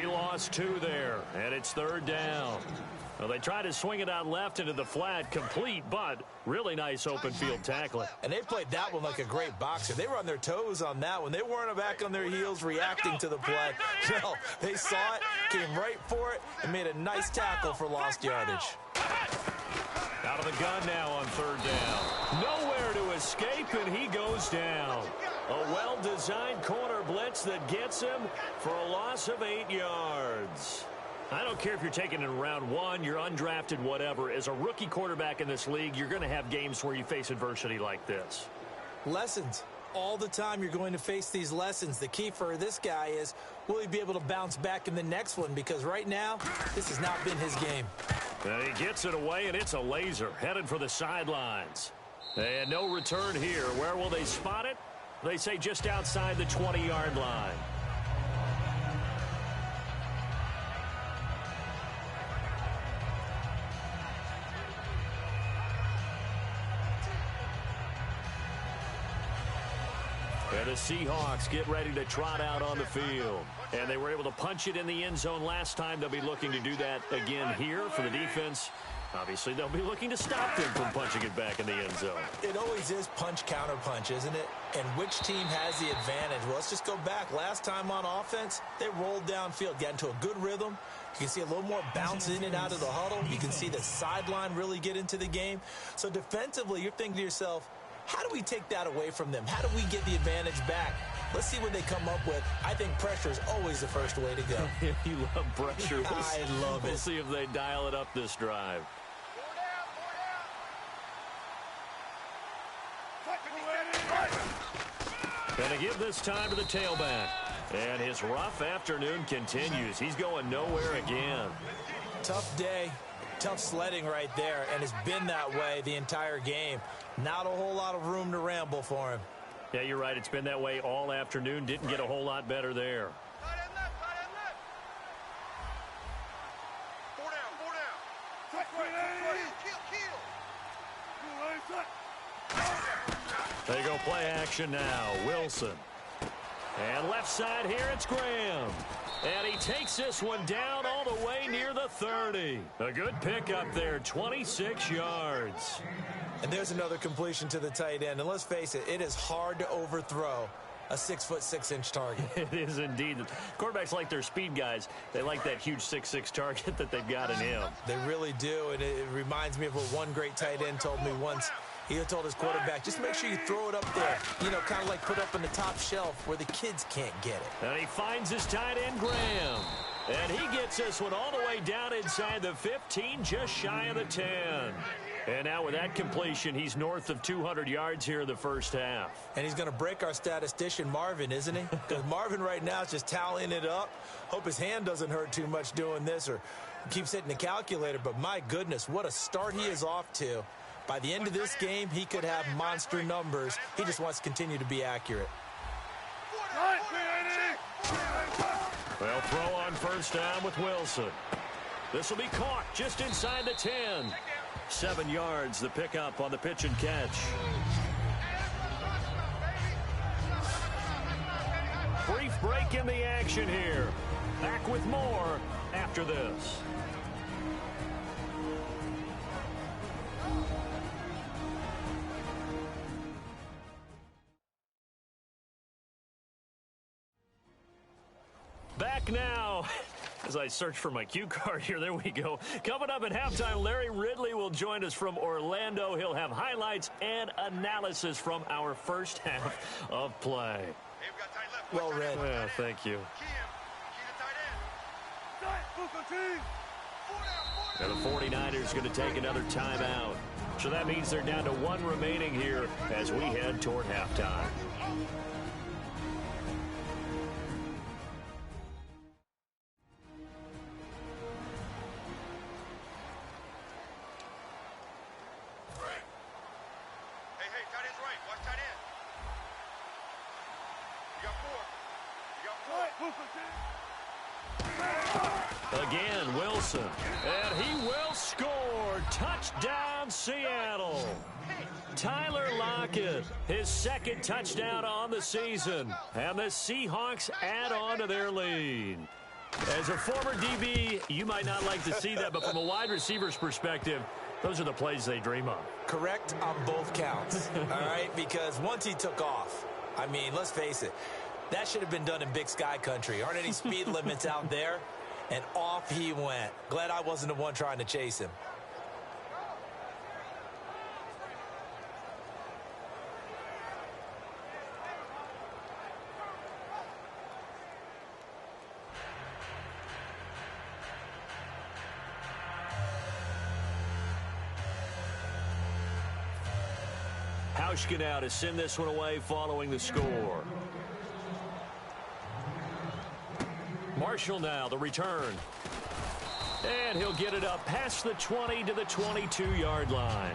He lost 2 there, and it's 3rd down. Well, they tried to swing it out left into the flat, complete, but really nice open field tackling. And they played that one like a great boxer. They were on their toes on that one. They weren't back on their heels reacting to the play. No, they saw it, came right for it, and made a nice tackle for lost yardage. Out of the gun now on 3rd down. Nowhere to escape, and he goes down. A well-designed corner blitz that gets him for a loss of 8 yards. I don't care if you're taking it in round 1, you're undrafted, whatever. As a rookie quarterback in this league, you're going to have games where you face adversity like this. Lessons. All the time you're going to face these lessons. The key for this guy is, will he be able to bounce back in the next one? Because right now, this has not been his game. And he gets it away, and it's a laser headed for the sidelines. And no return here. Where will they spot it? They say just outside the 20-yard line. And the Seahawks get ready to trot out on the field. And they were able to punch it in the end zone last time. They'll be looking to do that again here for the defense. Obviously, they'll be looking to stop them from punching it back in the end zone. It always is punch, counter punch, isn't it? And which team has the advantage? Well, let's just go back. Last time on offense, they rolled downfield, got into a good rhythm. You can see a little more bounce in and out of the huddle. You can see the sideline really get into the game. So defensively, you're thinking to yourself, how do we take that away from them? How do we get the advantage back? Let's see what they come up with. I think pressure is always the first way to go. You love pressure. I love it. We'll see if they dial it up this drive. Gonna give this time to the tailback. And his rough afternoon continues. He's going nowhere again. Tough day. Tough sledding right there, and it's been that way the entire game. Not a whole lot of room to ramble for him. Yeah, you're right. It's been that way all afternoon. Didn't get a whole lot better there. 4 down. They go play action now. Wilson. And left side here, it's Graham. And he takes this one down all the way near the 30. A good pickup there, 26 yards. And there's another completion to the tight end. And let's face it, it is hard to overthrow a 6'6" target. It is indeed. Quarterbacks like their speed guys. They like that huge 6'6" target that they've got in him. They really do, and it reminds me of what one great tight end told me once. He told his quarterback, just make sure you throw it up there. You know, kind of like put up on the top shelf where the kids can't get it. And he finds his tight end, Graham. And he gets this one all the way down inside the 15, just shy of the 10. And now with that completion, he's north of 200 yards here in the first half. And he's going to break our statistician, Marvin, isn't he? Because Marvin right now is just tallying it up. Hope his hand doesn't hurt too much doing this or keeps hitting the calculator. But my goodness, what a start he is off to. By the end of this game, he could have monster numbers. He just wants to continue to be accurate. Well, throw on first down with Wilson. This will be caught just inside the 10. 7 yards, the pickup on the pitch and catch. Brief break in the action here. Back with more after this. Back now. As I search for my cue card here, there we go. Coming up at halftime, Larry Ridley will join us from Orlando. He'll have highlights and analysis from our first half of play. Well read. Well, thank you. And the 49ers going to take another timeout. So that means they're down to one remaining here as we head toward halftime. Again, Wilson, and he will score. Touchdown, Seattle. Tyler Lockett, his second touchdown on the season, and the Seahawks add on to their lead. As a former DB, you might not like to see that, but from a wide receiver's perspective, those are the plays they dream of. Correct on both counts, all right? Because once he took off, I mean, let's face it, that should have been done in Big Sky country. Aren't any speed limits out there? And off he went. Glad I wasn't the one trying to chase him. Hauschka now to send this one away following the score. Marshall now, the return. And he'll get it up past the 20 to the 22-yard line.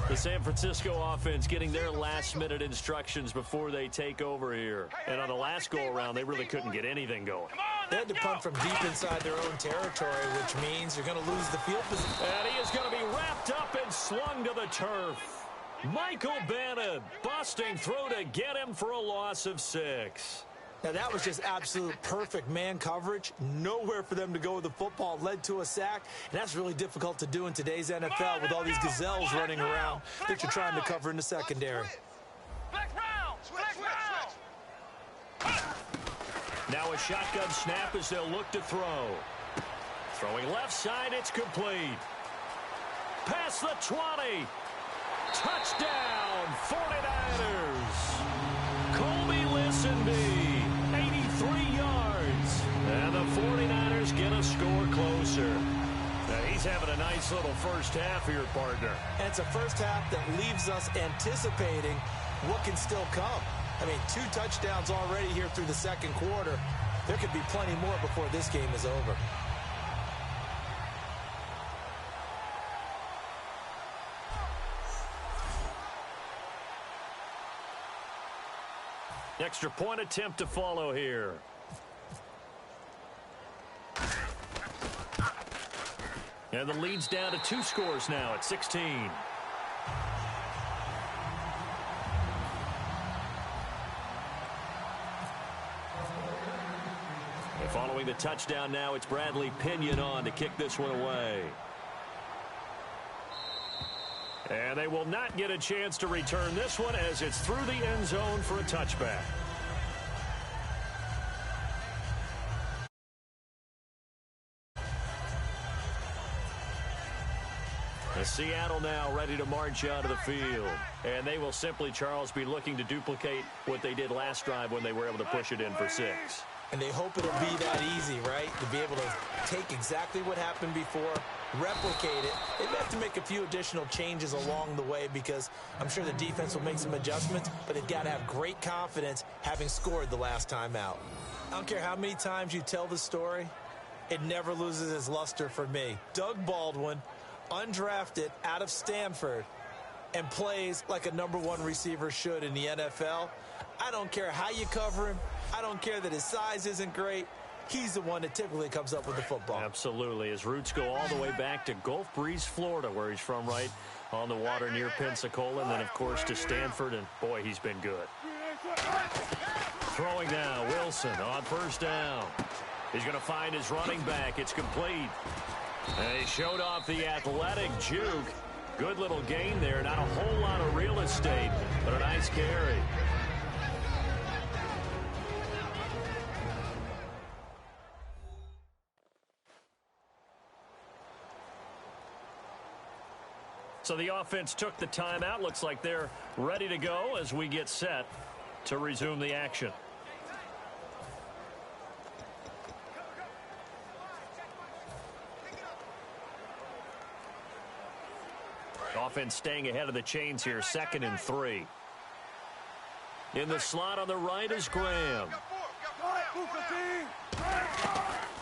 The San Francisco offense getting their last-minute instructions before they take over here. And on the last go-around, they really couldn't get anything going. They had to punt from deep inside their own territory, which means you're going to lose the field position. And he is going to be wrapped up and slung to the turf. Michael Bannon busting through to get him for a loss of 6. Now, that was just absolute perfect man coverage. Nowhere for them to go with the football. Led to a sack. And that's really difficult to do in today's NFL with all these gazelles running around that you're trying to cover in the secondary. Now a shotgun snap as they'll look to throw. Throwing left side, it's complete. Past the 20. Touchdown, 49ers. Colby Listenby, 83 yards. And the 49ers get a score closer. Now he's having a nice little first half here, partner. And it's a first half that leaves us anticipating what can still come. I mean, 2 touchdowns already here through the second quarter. There could be plenty more before this game is over. Extra point attempt to follow here. And the lead's down to 2 scores now at 16. And following the touchdown now, it's Bradley Pinion on to kick this one away. And they will not get a chance to return this one as it's through the end zone for a touchback. Seattle now ready to march out of the field. And they will simply, Charles, be looking to duplicate what they did last drive when they were able to push it in for 6. And they hope it'll be that easy, right? To be able to take exactly what happened before, replicate it. They may have to make a few additional changes along the way because I'm sure the defense will make some adjustments, but they've got to have great confidence having scored the last time out. I don't care how many times you tell the story, it never loses its luster for me. Doug Baldwin, undrafted out of Stanford, and plays like a #1 receiver should in the NFL. I don't care how you cover him. I don't care that his size isn't great. He's the one that typically comes up with the football. Absolutely. His roots go all the way back to Gulf Breeze, Florida, where he's from, right on the water near Pensacola, and then, of course, to Stanford, and, boy, he's been good. Throwing now, Wilson on first down. He's going to find his running back. It's complete. And he showed off the athletic juke. Good little gain there. Not a whole lot of real estate, but a nice carry. So the offense took the timeout. Looks like they're ready to go as we get set to resume the action. Offense staying ahead of the chains here, 2nd and 3. In the slot on the right is Graham.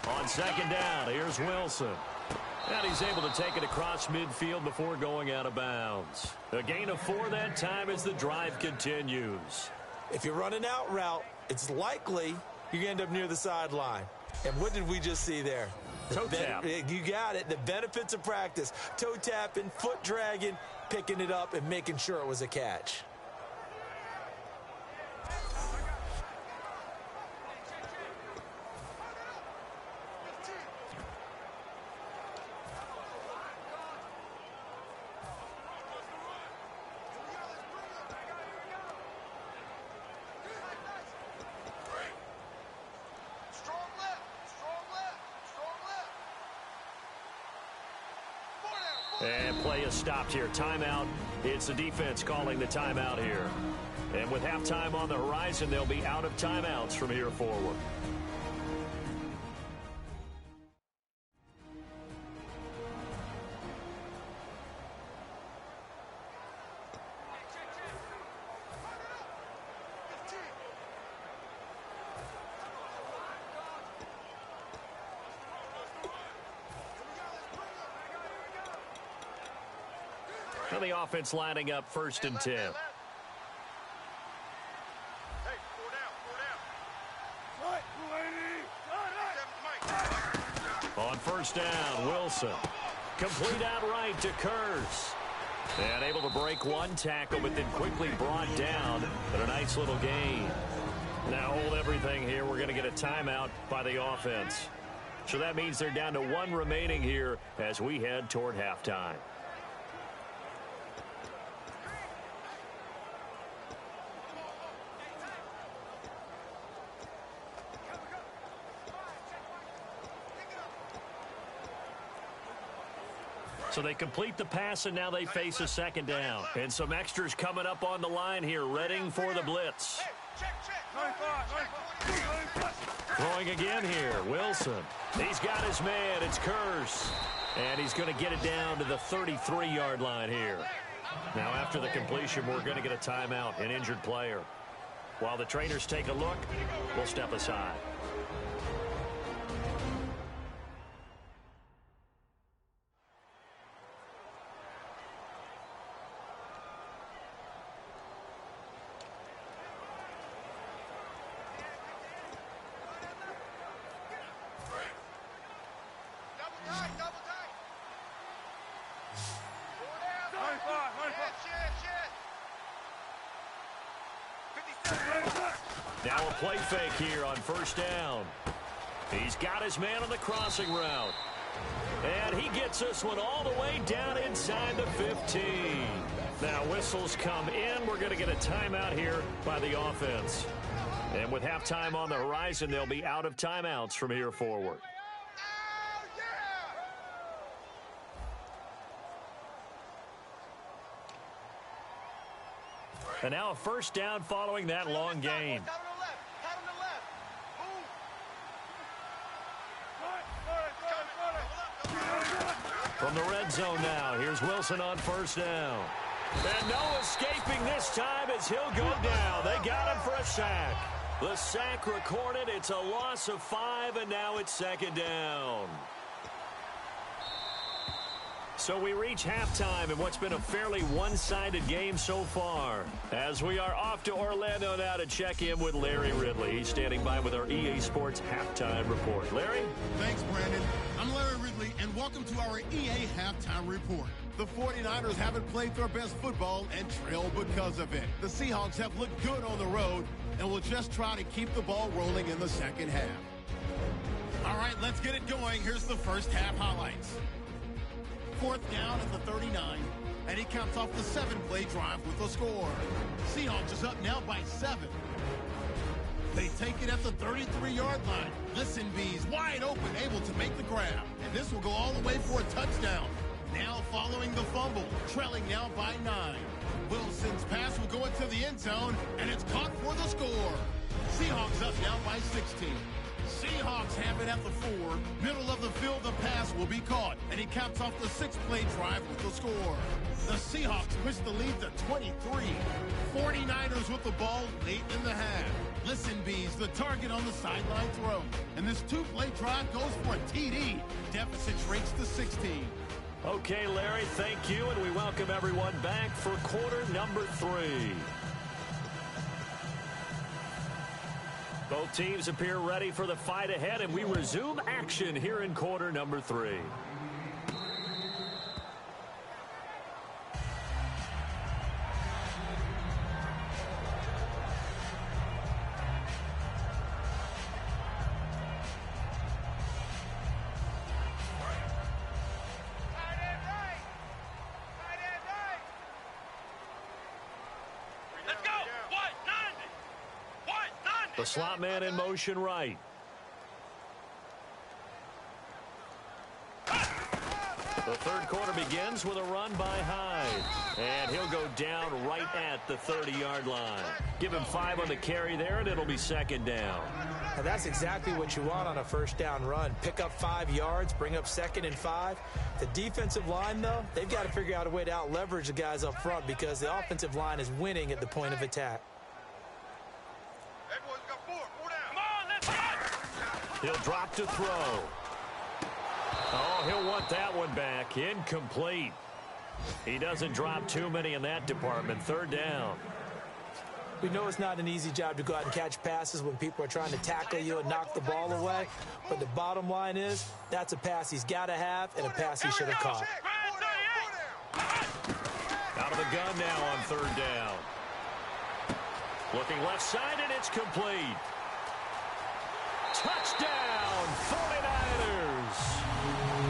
On 2nd down, here's Wilson. And he's able to take it across midfield before going out of bounds. A gain of 4 that time as the drive continues. If you're running out route, it's likely you're going to end up near the sideline. And what did we just see there? Toe tap. You got it. The benefits of practice. Toe tapping, foot dragging, picking it up, and making sure it was a catch. And play is stopped here. Timeout. It's the defense calling the timeout here. And with halftime on the horizon, they'll be out of timeouts from here forward. And the offense lining up 1st and 10. On 1st down, Wilson. Complete outright to Kurz. And able to break one tackle, but then quickly brought down. But a nice little gain. Now hold everything here. We're going to get a timeout by the offense. So that means they're down to 1 remaining here as we head toward halftime. So they complete the pass, and now they face a 2nd down. And some extras coming up on the line here, readying for the blitz. Throwing again here, Wilson. He's got his man. It's Kurz. And he's going to get it down to the 33-yard line here. Now after the completion, we're going to get a timeout, an injured player. While the trainers take a look, we'll step aside. Now a play fake here on 1st down. He's got his man on the crossing route. And he gets this one all the way down inside the 15. Now whistles come in. We're going to get a timeout here by the offense. And with halftime on the horizon, they'll be out of timeouts from here forward. And now a 1st down following that long gain. From the red zone now, here's Wilson on 1st down. And no escaping this time as he'll go down. They got him for a sack. The sack recorded. It's a loss of 5, and now it's 2nd down. So we reach halftime in what's been a fairly one-sided game so far. As we are off to Orlando now to check in with Larry Ridley. He's standing by with our EA Sports Halftime Report. Larry? Thanks, Brandon. I'm Larry Ridley, and welcome to our EA Halftime Report. The 49ers haven't played their best football and trail because of it. The Seahawks have looked good on the road and will just try to keep the ball rolling in the second half. All right, let's get it going. Here's the first half highlights. 4th down at the 39, and he counts off the 7-play drive with a score. Seahawks is up now by 7. They take it at the 33-yard line. Listen, Bees wide open, able to make the grab, and this will go all the way for a touchdown. Now following the fumble, trailing now by 9. Wilson's pass will go into the end zone, and it's caught for the score. Seahawks up now by 16. Seahawks have it at the 4. Middle of the field, the pass will be caught, and he caps off the 6-play drive with the score. The Seahawks push the lead to 23. 49ers with the ball late in the half. Listen, Bees, the target on the sideline throw. And this 2-play drive goes for a TD. Deficit shrinks to 16. Okay, Larry, thank you, and we welcome everyone back for quarter number 3. Both teams appear ready for the fight ahead, and we resume action here in quarter number 3. The slot man in motion right. The third quarter begins with a run by Hyde. And he'll go down right at the 30-yard line. Give him 5 on the carry there, and it'll be second down. And that's exactly what you want on a first down run. Pick up 5 yards, bring up 2nd and 5. The defensive line, though, they've got to figure out a way to out-leverage the guys up front because the offensive line is winning at the point of attack. He'll drop to throw. Oh, he'll want that one back. Incomplete. He doesn't drop too many in that department. Third down. We know it's not an easy job to go out and catch passes when people are trying to tackle you and knock the ball away. But the bottom line is, that's a pass he's got to have and a pass he should have caught. Out of the gun now on third down. Looking left side, and it's complete. Touchdown, 49ers.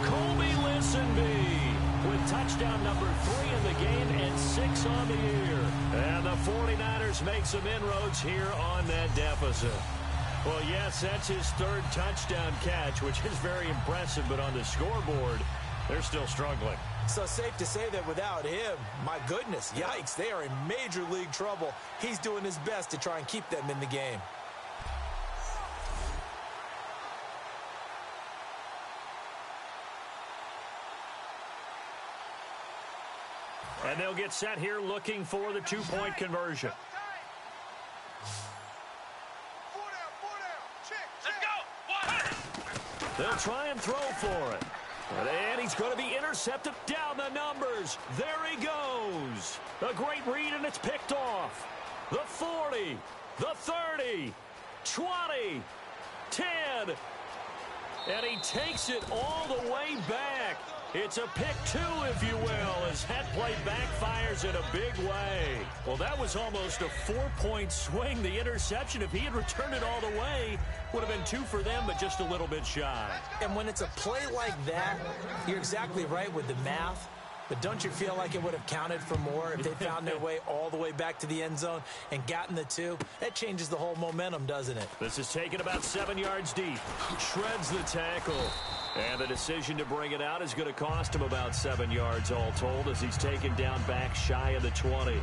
Colby Listenbee with touchdown number 3 in the game and 6 on the year. And the 49ers make some inroads here on that deficit. Well, yes, that's his 3rd touchdown catch, which is very impressive, but on the scoreboard, they're still struggling. So safe to say that without him, my goodness, yikes, they are in major league trouble. He's doing his best to try and keep them in the game. And they'll get set here looking for the 2-point conversion. They'll try and throw for it. And he's going to be intercepted down the numbers. There he goes. A great read, and it's picked off. The 40, the 30, 20, 10. And he takes it all the way back. It's a pick 2, if you will, as that play backfires in a big way. Well, that was almost a 4-point swing. The interception, if he had returned it all the way, would have been 2 for them, but just a little bit shy. And when it's a play like that, you're exactly right with the math. But don't you feel like it would have counted for more if they found their way all the way back to the end zone and gotten the 2? That changes the whole momentum, doesn't it? This is taken about 7 yards deep. Shreds the tackle. And the decision to bring it out is going to cost him about 7 yards all told as he's taken down back shy of the 20.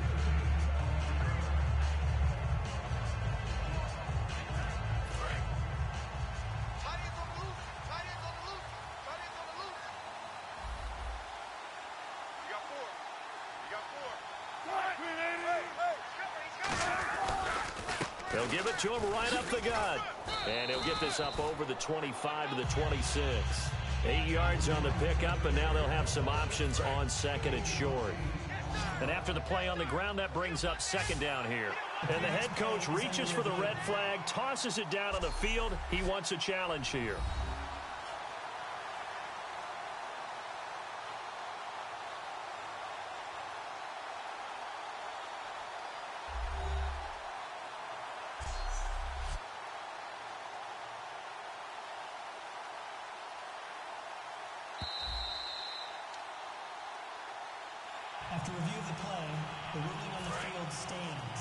They'll give it to him right up the gut. And he'll get this up over the 25 to the 26. 8 yards on the pickup, and now they'll have some options on 2nd and short. And after the play on the ground, that brings up 2nd down here. And the head coach reaches for the red flag, tosses it down on the field. He wants a challenge here. After review of the play, the ruling on the field stands.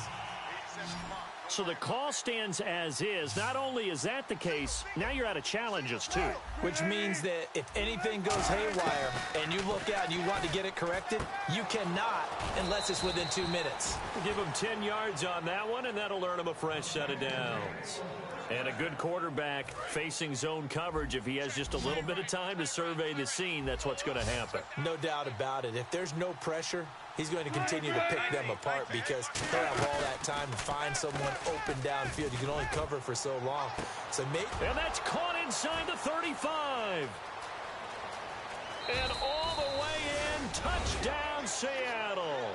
87 mark. So the call stands as is. Not only is that the case, now you're out of challenges too. Which means that if anything goes haywire and you look out and you want to get it corrected, you cannot unless it's within 2 minutes. Give him 10 yards on that one, and that'll earn him a fresh set of downs. And a good quarterback facing zone coverage, if he has just a little bit of time to survey the scene, that's what's going to happen. No doubt about it. If there's no pressure, he's going to continue to pick them apart because he'll have all that time to find someone open downfield. You can only cover for so long. So and that's caught inside the 35. And all the way in, touchdown Seattle.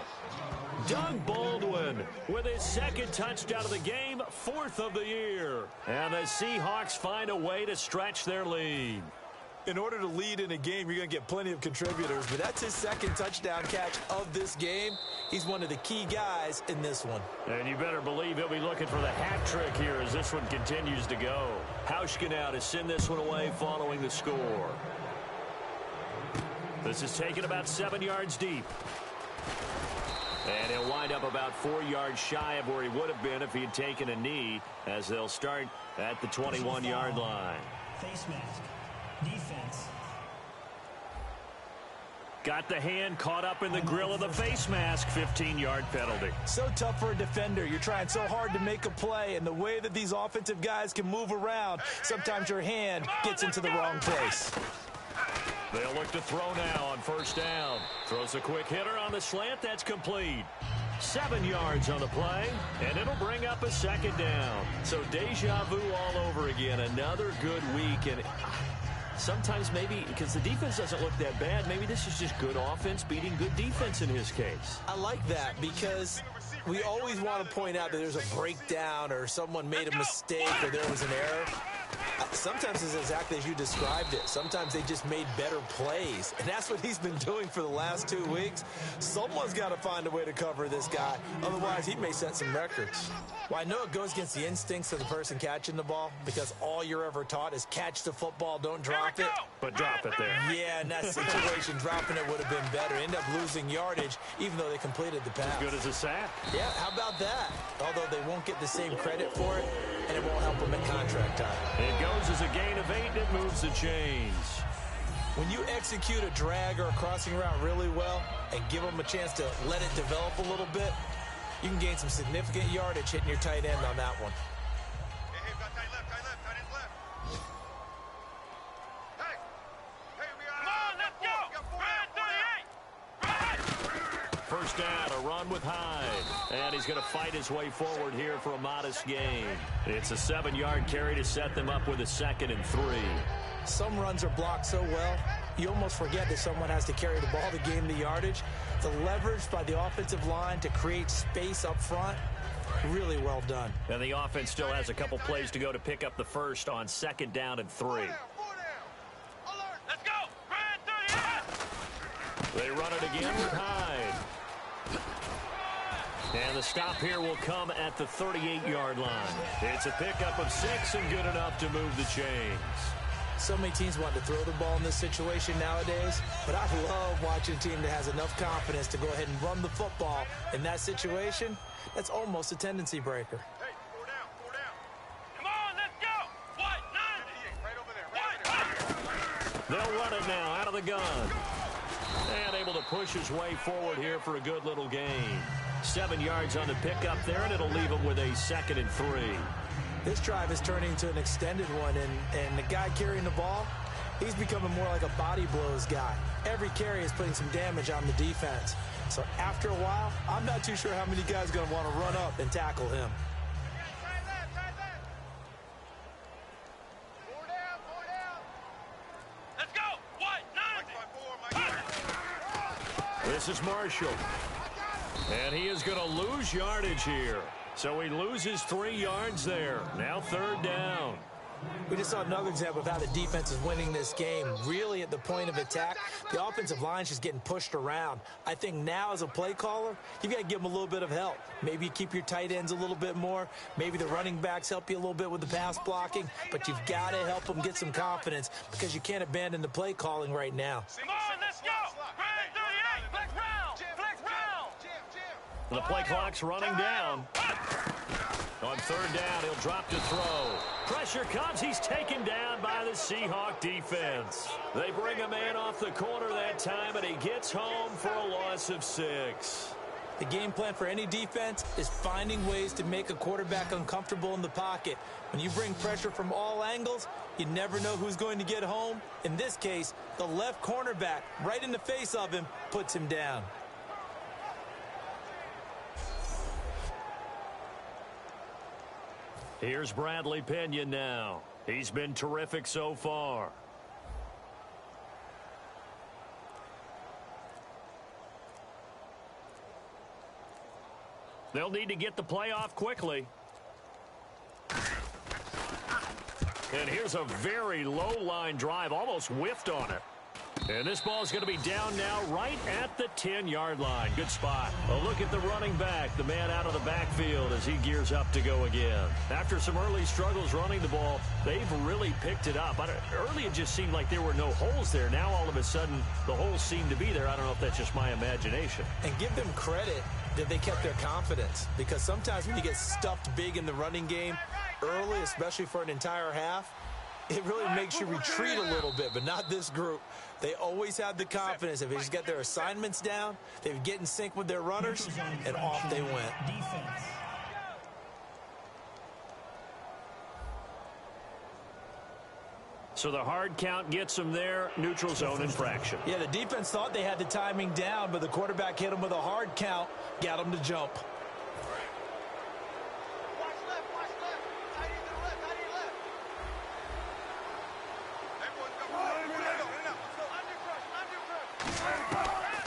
Doug Baldwin with his second touchdown of the game, 4th of the year. And the Seahawks find a way to stretch their lead. In order to lead in a game, you're going to get plenty of contributors, but that's his second touchdown catch of this game. He's one of the key guys in this one. And you better believe he'll be looking for the hat trick here as this one continues to go. Hauschka now to send this one away following the score. This is taken about 7 yards deep. And he'll wind up about 4 yards shy of where he would have been if he had taken a knee, as they'll start at the 21-yard line. Face mask. Defense. Got the hand caught up in the grill of the face mask. 15-yard penalty. So tough for a defender. You're trying so hard to make a play, and the way that these offensive guys can move around, sometimes your hand gets into the wrong place. They'll look to throw now on first down. Throws a quick hitter on the slant. That's complete. 7 yards on the play, and it'll bring up a second down. So deja vu all over again. Another good week. And sometimes maybe because the defense doesn't look that bad, maybe this is just good offense beating good defense in his case. I like that because we always want to point out that there's a breakdown or someone made a mistake or there was an error. Sometimes it's exactly as you described it. Sometimes they just made better plays. And that's what he's been doing for the last 2 weeks. Someone's got to find a way to cover this guy. Otherwise, he may set some records. Well, I know it goes against the instincts of the person catching the ball because all you're ever taught is catch the football, don't drop it. But drop it there. Yeah, in that situation, dropping it would have been better. End up losing yardage, even though they completed the pass. As good as a sack. Yeah, how about that? Although they won't get the same credit for it, and it won't help them at contract time. It goes as a gain of 8, and it moves the chains. When you execute a drag or a crossing route really well and give them a chance to let it develop a little bit, you can gain some significant yardage hitting your tight end on that one. Hey, we got tight left, tight left. Hey, we got... Come on, let's go! We got 4 down. First down, a run with Hyde. And he's going to fight his way forward here for a modest gain. It's a 7-yard carry to set them up with a 2nd and 3. Some runs are blocked so well, you almost forget that someone has to carry the ball to gain the yardage. The leverage by the offensive line to create space up front, really well done. And the offense still has a couple plays to go to pick up the first on 2nd down and 3. 4 down. Alert. Let's go. Ryan 38. They run it again with Hyde. And the stop here will come at the 38-yard line. It's a pickup of 6 and good enough to move the chains. So many teams want to throw the ball in this situation nowadays, but I love watching a team that has enough confidence to go ahead and run the football. In that situation, that's almost a tendency breaker. Hey, 4 down. Come on, let's go. What? 9. Right over there. They'll run it now out of the gun. And able to push his way forward here for a good little gain. 7 yards on the pickup there, and it'll leave him with a 2nd and 3. This drive is turning into an extended one, and the guy carrying the ball, he's becoming more like a body blows guy. Every carry is putting some damage on the defense. So after a while, I'm not too sure how many guys are going to want to run up and tackle him. Tight left. 4 down. Let's go. What? 9. This is Marshall. And he is going to lose yardage here. So he loses 3 yards there. Now 3rd down. We just saw another example of how the defense is winning this game. Really at the point of attack, the offensive line is just getting pushed around. I think now as a play caller, you've got to give them a little bit of help. Maybe you keep your tight ends a little bit more. Maybe the running backs help you a little bit with the pass blocking. But you've got to help them get some confidence because you can't abandon the play calling right now. Come on, let's go. Ryan 38. Flex round. The play clock's running down. On third down, he'll drop to throw. Pressure comes. He's taken down by the Seahawk defense. They bring a man off the corner that time, and he gets home for a loss of 6. The game plan for any defense is finding ways to make a quarterback uncomfortable in the pocket. When you bring pressure from all angles, you never know who's going to get home. In this case, the left cornerback, right in the face of him, puts him down. Here's Bradley Pinion now. He's been terrific so far. They'll need to get the play off quickly. And here's a very low-line drive, almost whiffed on it. And this ball is going to be down now right at the 10-yard line. Good spot. A look at the running back, the man out of the backfield as he gears up to go again. After some early struggles running the ball, they've really picked it up. Early it just seemed like there were no holes there. Now all of a sudden the holes seem to be there. I don't know if that's just my imagination. And give them credit that they kept their confidence, because sometimes when you get stuffed big in the running game early, especially for an entire half, it really makes you retreat a little bit, but not this group. They always have the confidence. If they just get their assignments down, they would get in sync with their runners, and off they went. Defense. So the hard count gets them there. Neutral zone infraction. Yeah, the defense thought they had the timing down, but the quarterback hit them with a hard count, got them to jump.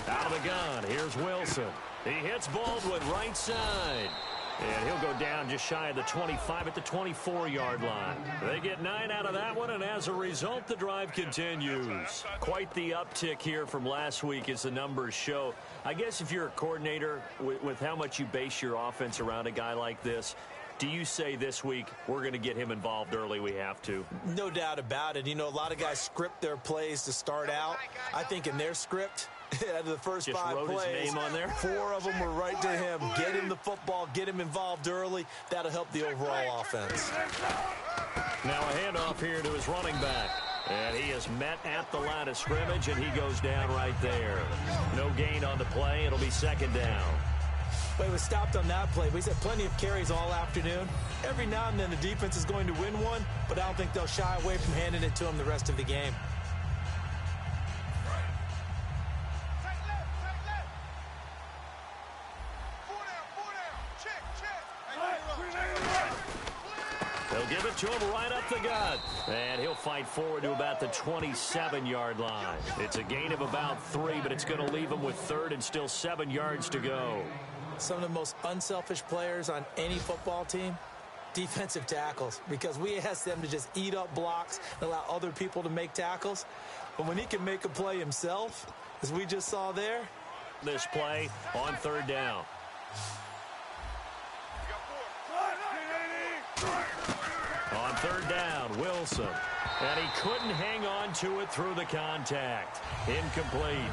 Out of the gun, here's Wilson. He hits Baldwin right side. And he'll go down just shy of the 25 at the 24-yard line. They get 9 out of that one, and as a result, the drive continues. Quite the uptick here from last week as the numbers show. I guess if you're a coordinator, with how much you base your offense around a guy like this, do you say this week, we're going to get him involved early, we have to? No doubt about it. You know, a lot of guys script their plays to start out. I think in their script, out of the first just 5 wrote plays, his name on there. 4 of them were right to him. Get him the football, get him involved early. That'll help the overall offense. Now a handoff here to his running back. And he is met at the line of scrimmage, and he goes down right there. No gain on the play. It'll be second down. But he was stopped on that play. He's had plenty of carries all afternoon. Every now and then the defense is going to win one, but I don't think they'll shy away from handing it to him the rest of the game. They'll give it to him right up the gut. And he'll fight forward to about the 27-yard line. It's a gain of about 3, but it's going to leave him with 3rd and still 7 yards to go. Some of the most unselfish players on any football team, defensive tackles, because we ask them to just eat up blocks and allow other people to make tackles. But when he can make a play himself, as we just saw there. This play on 3rd down. On 3rd down, Wilson. And he couldn't hang on to it through the contact. Incomplete.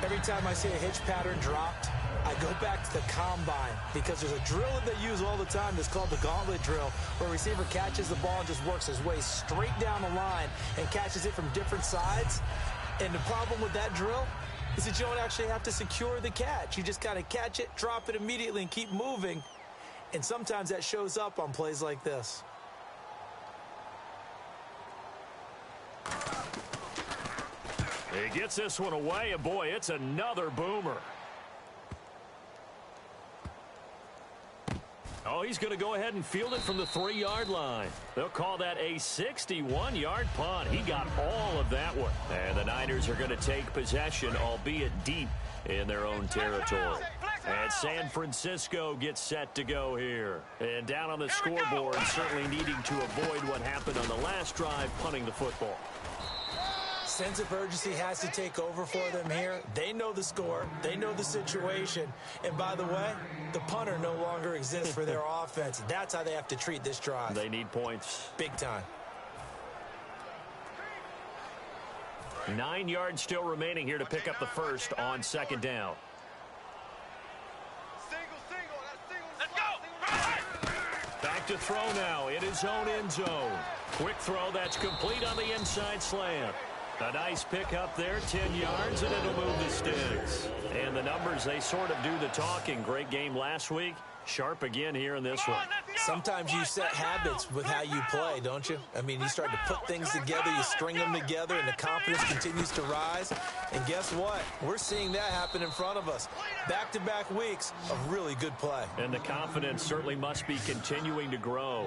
Every time I see a hitch pattern dropped, I go back to the combine, because there's a drill that they use all the time that's called the gauntlet drill, where a receiver catches the ball and just works his way straight down the line and catches it from different sides. And the problem with that drill is that you don't actually have to secure the catch. You just kind of catch it, drop it immediately, and keep moving. And sometimes that shows up on plays like this. He gets this one away, and boy, it's another boomer. Oh, he's going to go ahead and field it from the 3-yard line. They'll call that a 61-yard punt. He got all of that one. And the Niners are going to take possession, albeit deep in their own territory. And San Francisco gets set to go here. And down on the scoreboard, certainly needing to avoid what happened on the last drive, punting the football. Sense of urgency has to take over for them here. They know the score. They know the situation. And by the way, the punter no longer exists for their offense. That's how they have to treat this drive. They need points. Big time. 9 yards still remaining here to pick up the first on 2nd down. Let's go! to throw now in his own end zone. Quick throw that's complete on the inside slant. A nice pick up there, 10 yards, and it'll move the sticks. And the numbers, they sort of do the talking. Great game last week. Sharp again here in this one. Sometimes you set habits with how you play, don't you? I mean, you start to put things together, you string them together, and the confidence continues to rise. And guess what? We're seeing that happen in front of us. Back-to-back weeks of really good play. And the confidence certainly must be continuing to grow.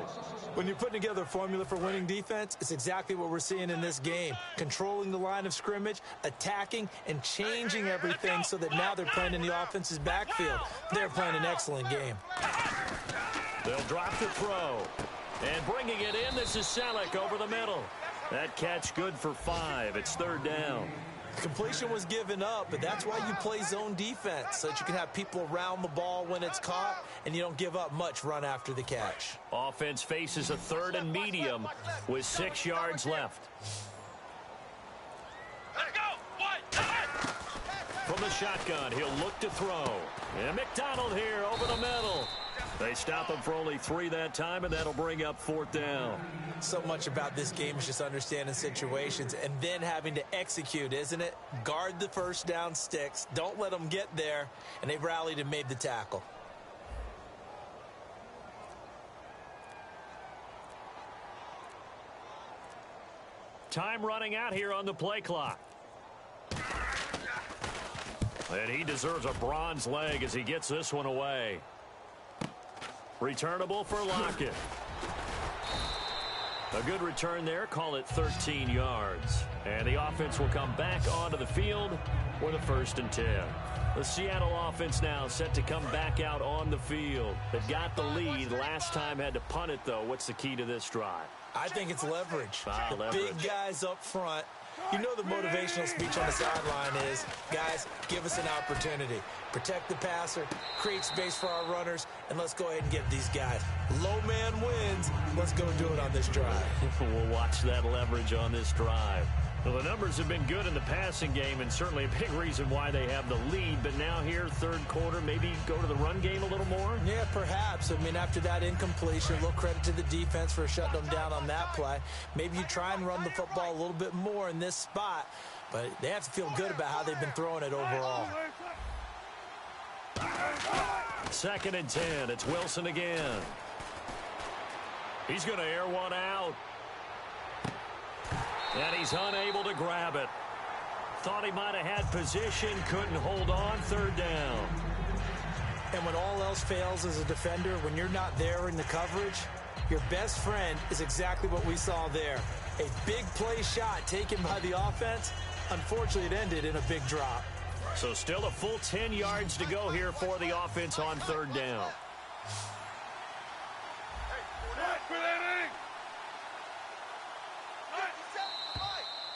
When you're putting together a formula for winning defense, it's exactly what we're seeing in this game. Controlling the line of scrimmage, attacking, and changing everything so that now they're playing in the offense's backfield. They're playing an excellent game. They'll drop the throw. And bringing it in, this is Selleck over the middle. That catch good for 5. It's third down. Completion was given up, but that's why you play zone defense, so that you can have people around the ball when it's caught, and you don't give up much run after the catch. Offense faces a 3rd and medium with 6 yards left. Let's go. From the shotgun, he'll look to throw. And McDonald here over the middle. They stop him for only 3 that time, and that'll bring up 4th down. So much about this game is just understanding situations and then having to execute, isn't it? Guard the first down sticks. Don't let them get there. And they rallied and made the tackle. Time running out here on the play clock. And he deserves a bronze leg as he gets this one away. Returnable for Lockett. A good return there. Call it 13 yards. And the offense will come back onto the field with a 1st and 10. The Seattle offense now set to come back out on the field. They've got the lead. Last time had to punt it, though. What's the key to this drive? I think it's leverage. Leverage. Big guys up front. You know the motivational speech on the sideline is, guys, give us an opportunity. Protect the passer, create space for our runners, and let's go ahead and get these guys. Low man wins. Let's go do it on this drive. We'll watch that leverage on this drive. Well, the numbers have been good in the passing game, and certainly a big reason why they have the lead. But now here, 3rd quarter, maybe go to the run game a little more? Yeah, perhaps. I mean, after that incompletion, a little credit to the defense for shutting them down on that play. Maybe you try and run the football a little bit more in this spot, but they have to feel good about how they've been throwing it overall. 2nd and 10. It's Wilson again. He's going to air one out. And he's unable to grab it. Thought he might have had position, couldn't hold on. 3rd down. And when all else fails as a defender, when you're not there in the coverage, your best friend is exactly what we saw there. A big play shot taken by the offense. Unfortunately, it ended in a big drop. So still a full 10 yards to go here for the offense on 3rd down.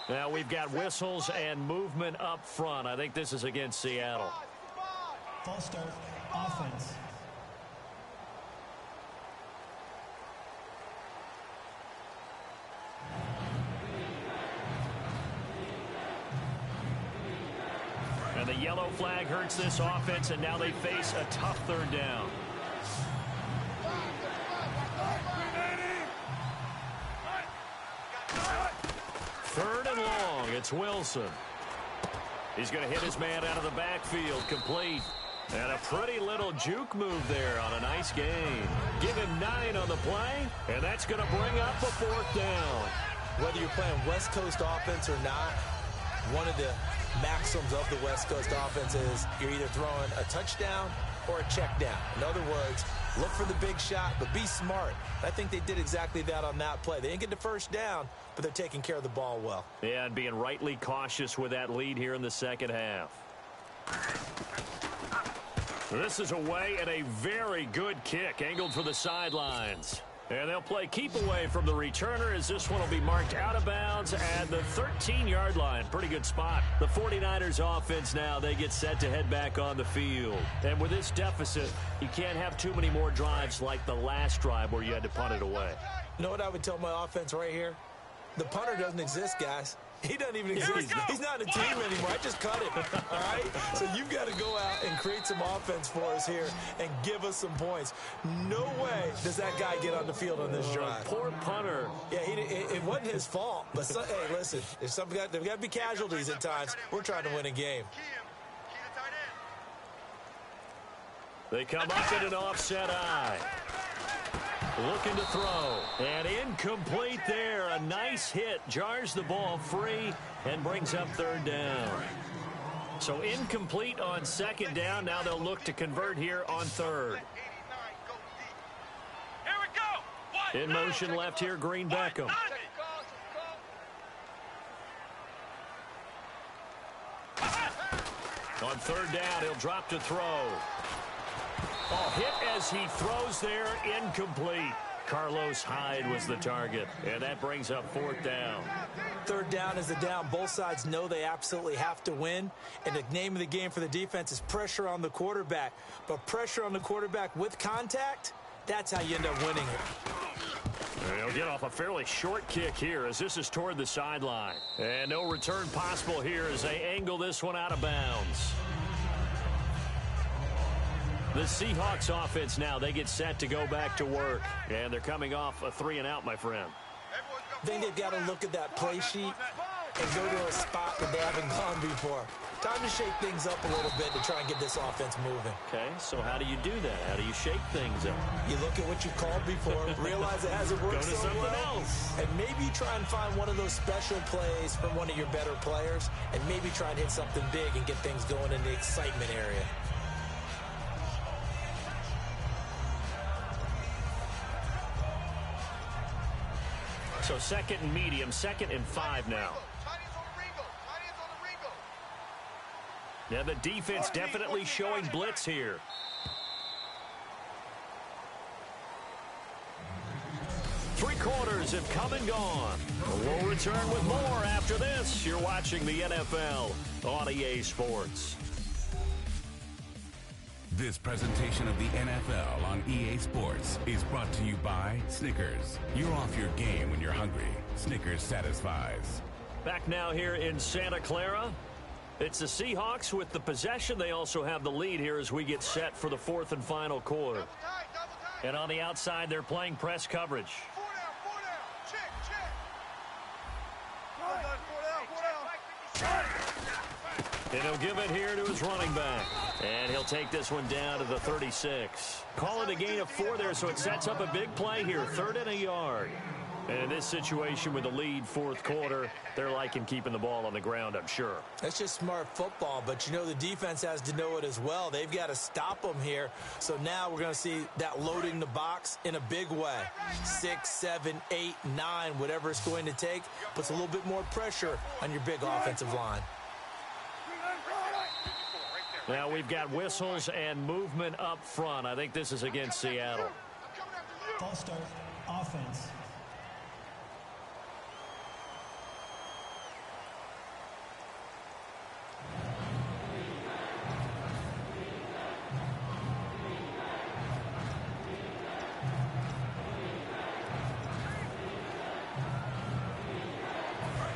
Now we've got whistles and movement up front. I think this is against Seattle. False start, offense. And the yellow flag hurts this offense, and now they face a tough 3rd down. Third and long, it's Wilson. He's going to hit his man out of the backfield, complete. And a pretty little juke move there on a nice gain. Give him 9 on the play, and that's going to bring up a 4th down. Whether you're playing West Coast offense or not, one of the maxims of the West Coast offense is you're either throwing a touchdown or a check down. In other words, look for the big shot, but be smart. I think they did exactly that on that play. They didn't get the first down, but they're taking care of the ball well. Yeah, and being rightly cautious with that lead here in the second half. This is away and a very good kick angled for the sidelines. And they'll play keep away from the returner as this one will be marked out of bounds at the 13-yard line. Pretty good spot. The 49ers offense now, they get set to head back on the field. And with this deficit, you can't have too many more drives like the last drive where you had to punt it away. You know what I would tell my offense right here? The punter doesn't exist, guys. He doesn't even exist. He's not a team anymore. I just cut him, all right? So you've got to go out and create some offense for us here and give us some points. No way does that guy get on the field on this drive. Poor punter. Yeah, it wasn't his fault. But, hey, listen, there's got to be casualties at times. We're trying to win a game. They come up in an offset eye. Looking to throw. And incomplete there. A nice hit. Jars the ball free and brings up third down. So incomplete on second down. Now they'll look to convert here on third. Here we go. In motion left here, Green Beckham. On third down, he'll drop to throw. Oh, hit as he throws there, incomplete. Carlos Hyde was the target, and that brings up fourth down. Third down is the down. Both sides know they absolutely have to win, and the name of the game for the defense is pressure on the quarterback. But pressure on the quarterback with contact, that's how you end up winning it. He'll get off a fairly short kick here as this is toward the sideline. And no return possible here as they angle this one out of bounds. The Seahawks offense now, they get set to go back to work. And they're coming off a 3-and-out, my friend. I think they've got to look at that play sheet and go to a spot that they haven't gone before. Time to shake things up a little bit to try and get this offense moving. Okay, so how do you do that? How do you shake things up? You look at what you called before, realize it hasn't worked Go to so something well, else. and maybe try and find one of those special plays from one of your better players, and maybe try and hit something big and get things going in the excitement area. So second and medium, 2nd and 5 now. Now the defense definitely showing blitz here. Three quarters have come and gone. We'll return with more after this. You're watching the NFL on EA Sports. This presentation of the NFL on EA Sports is brought to you by Snickers. You're off your game when you're hungry. Snickers satisfies. Back now here in Santa Clara. It's the Seahawks with the possession. They also have the lead here as we get set for the fourth and final quarter. And on the outside, they're playing press coverage. And he'll give it here to his running back. And he'll take this one down to the 36. Call it a gain of 4 there, so it sets up a big play here. 3rd and a yard. And in this situation with the lead fourth quarter, they're liking keeping the ball on the ground, I'm sure. That's just smart football, but you know the defense has to know it as well. They've got to stop them here. So now we're going to see that loading the box in a big way. 6, 7, 8, 9, whatever it's going to take, puts a little bit more pressure on your big offensive line. Now we've got whistles and movement up front. I think this is against Seattle. False start, offense.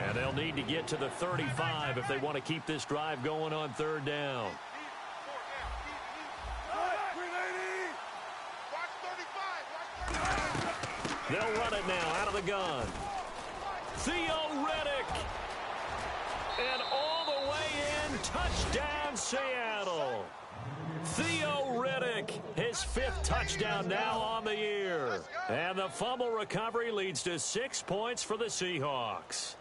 And they'll need to get to the 35 if they want to keep this drive going on 3rd down. They'll run it now out of the gun. Theoretic. And all the way in. Touchdown, Seattle. Theoretic, his 5th touchdown now on the year. And the fumble recovery leads to 6 points for the Seahawks.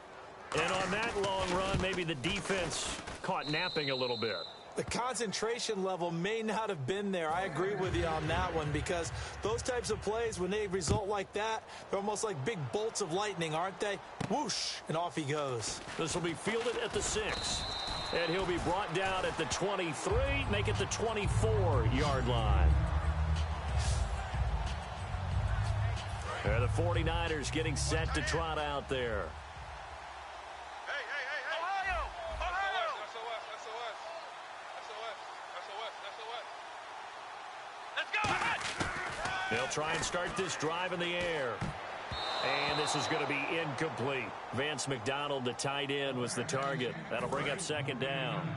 And on that long run, maybe the defense caught napping a little bit. The concentration level may not have been there. I agree with you on that one because those types of plays, when they result like that, they're almost like big bolts of lightning, aren't they? Whoosh, and off he goes. This will be fielded at the 6. And he'll be brought down at the 23, make it the 24-yard line. And the 49ers getting set to trot out there. They'll try and start this drive in the air. And this is going to be incomplete. Vance McDonald, the tight end, was the target. That'll bring up second down.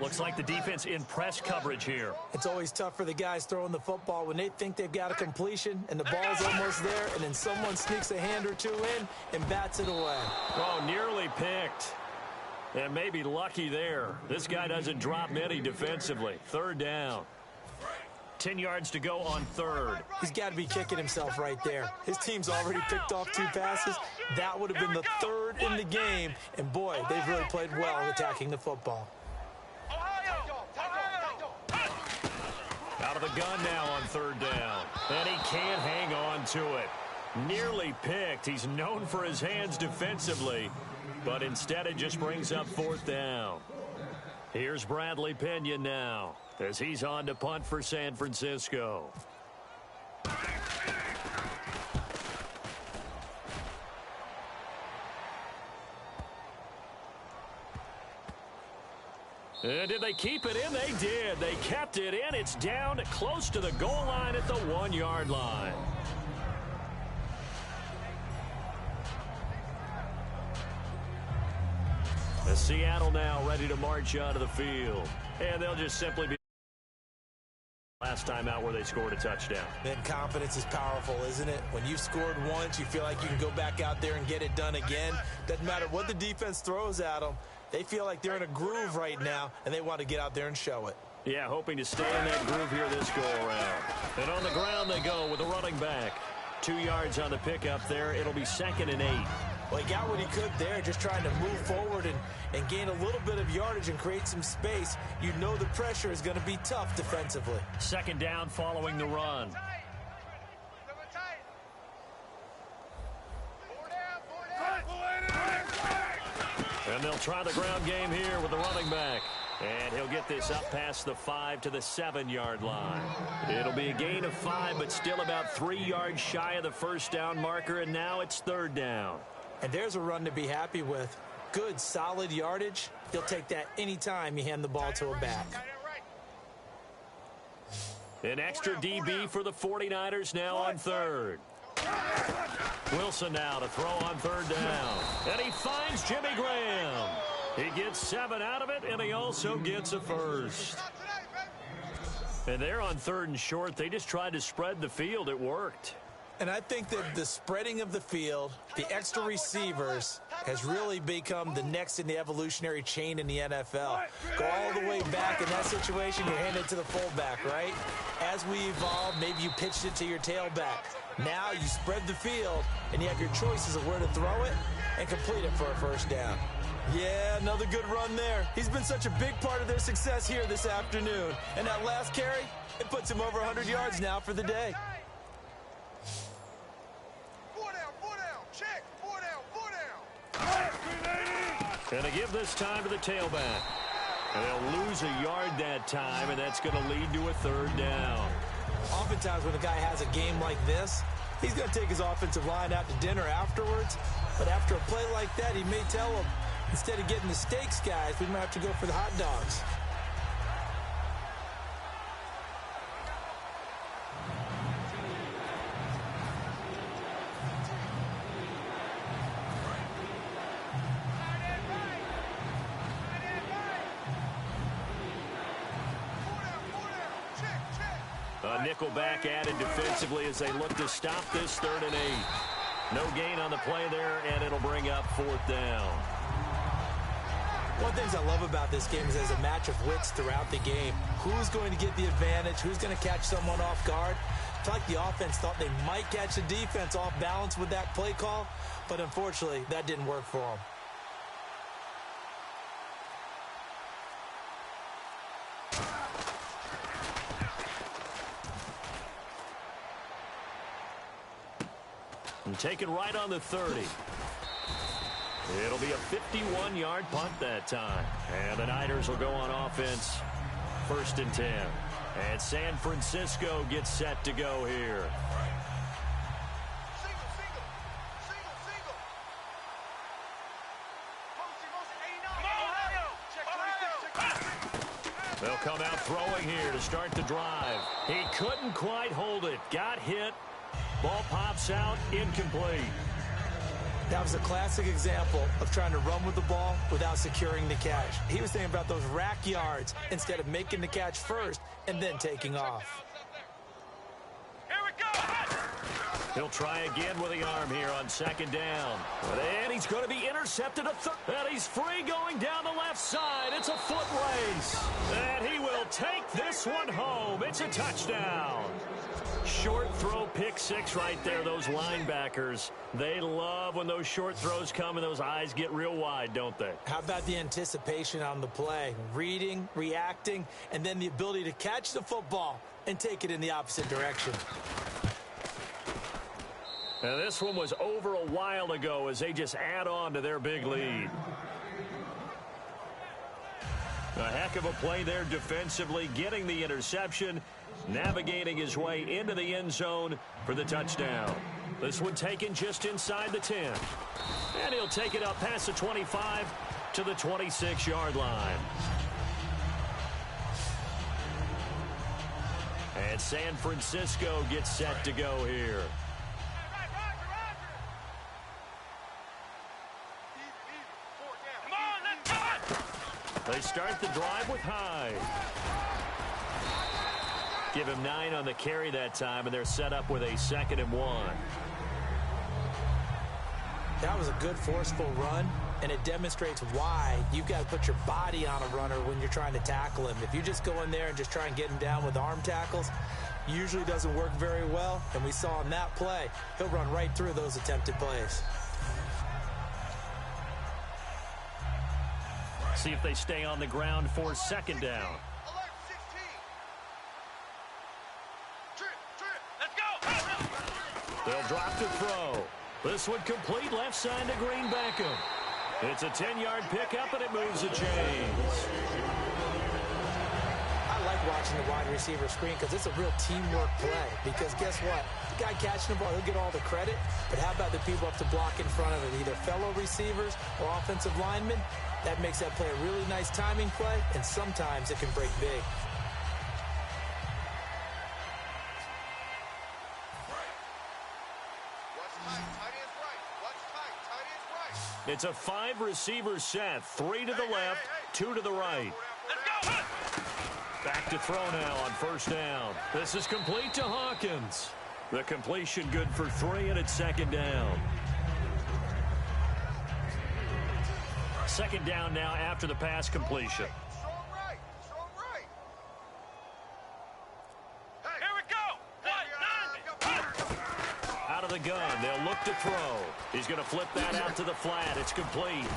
Looks like the defense in press coverage here. It's always tough for the guys throwing the football when they think they've got a completion and the ball's almost there, and then someone sneaks a hand or two in and bats it away. Oh, nearly picked. And maybe lucky there. This guy doesn't drop many defensively. Third down. 10 yards to go on third. He's got to be kicking himself right there. His team's already picked off 2 passes. That would have been the third in the game. And, boy, they've really played well attacking the football. Out of the gun now on third down. And he can't hang on to it. Nearly picked. He's known for his hands defensively. But instead it just brings up fourth down. Here's Bradley Pinion now as he's on to punt for San Francisco. And did they keep it in? They did. They kept it in. It's down close to the goal line at the 1-yard line. The Seattle now ready to march onto the field. And they'll just simply be last time out where they scored a touchdown. Then confidence is powerful, isn't it? When you've scored once, you feel like you can go back out there and get it done again. Doesn't matter what the defense throws at them. They feel like they're in a groove right now, and they want to get out there and show it. Yeah, hoping to stay in that groove here this go-around. And on the ground they go with a running back. 2 yards on the pickup there. It'll be 2nd and 8. Well, he got what he could there, just trying to move forward and gain a little bit of yardage and create some space. You know the pressure is going to be tough defensively. Second down following the run. And they'll try the ground game here with the running back. And he'll get this up past the 5 to the 7-yard line. It'll be a gain of 5, but still about 3 yards shy of the first down marker, and now it's third down. And there's a run to be happy with. Good, solid yardage. He'll take that anytime you hand the ball to a back. An extra DB for the 49ers now on third. Wilson now to throw on third down. And he finds Jimmy Graham. He gets 7 out of it, and he also gets a first. And they're on third and short. They just tried to spread the field. It worked. And I think that the spreading of the field, the extra receivers, has really become the next in the evolutionary chain in the NFL. Go all the way back in that situation, you're handed to the fullback, right? As we evolve, maybe you pitched it to your tailback. Now you spread the field, and you have your choices of where to throw it and complete it for a first down. Yeah, another good run there. He's been such a big part of their success here this afternoon. And that last carry, it puts him over 100 yards now for the day. And they give this time to the tailback. And they'll lose a yard that time, and that's going to lead to a third down. Oftentimes when a guy has a game like this, he's going to take his offensive line out to dinner afterwards. But after a play like that, he may tell them, instead of getting the steaks, guys, we might have to go for the hot dogs. A nickelback added defensively as they look to stop this 3rd and 8. No gain on the play there, and it'll bring up 4th down. One of the things I love about this game is there's a match of wits throughout the game. Who's going to get the advantage? Who's going to catch someone off guard? It's like the offense thought they might catch the defense off balance with that play call, but unfortunately, that didn't work for them. And taken right on the 30. It'll be a 51-yard punt that time. And the Niners will go on offense 1st and 10. And San Francisco gets set to go here. They'll come out throwing here to start the drive. He couldn't quite hold it. Got hit. Ball pops out, incomplete. That was a classic example of trying to run with the ball without securing the catch. He was thinking about those rack yards instead of making the catch first and then taking off. Here we go. He'll try again with the arm here on second down. And he's going to be intercepted. And he's free going down the left side. It's a foot race. And he will take this one home. It's a touchdown. Short throw, pick six right there. Those linebackers, they love when those short throws come and those eyes get real wide, don't they? How about the anticipation on the play? Reading, reacting, and then the ability to catch the football and take it in the opposite direction. And this one was over a while ago as they just add on to their big lead. A heck of a play there defensively, getting the interception, navigating his way into the end zone for the touchdown. This one taken just inside the 10. And he'll take it up past the 25 to the 26-yard line. And San Francisco gets set to go here. They start the drive with Hyde. Give him 9 on the carry that time, and they're set up with a 2nd and 1. That was a good forceful run, and it demonstrates why you've got to put your body on a runner when you're trying to tackle him. If you just go in there and just try and get him down with arm tackles, usually doesn't work very well, and we saw in that play, he'll run right through those attempted plays. See if they stay on the ground for 2nd down. They'll drop to throw. This one complete left side to Green Beckham. It's a 10-yard pickup, and it moves the chains. I like watching the wide receiver screen because it's a real teamwork play. Because guess what? The guy catching the ball, he'll get all the credit. But how about the people up to block in front of him, either fellow receivers or offensive linemen? That makes that play a really nice timing play, and sometimes it can break big. It's a 5-receiver set. 3 to the left, 2 to the right. Back to throw now on 1st down. This is complete to Hawkins. The completion good for 3, and it's 2nd down. 2nd down now after the pass completion. Out of the gun, they'll look to throw. He's going to flip that out to the flat. It's complete.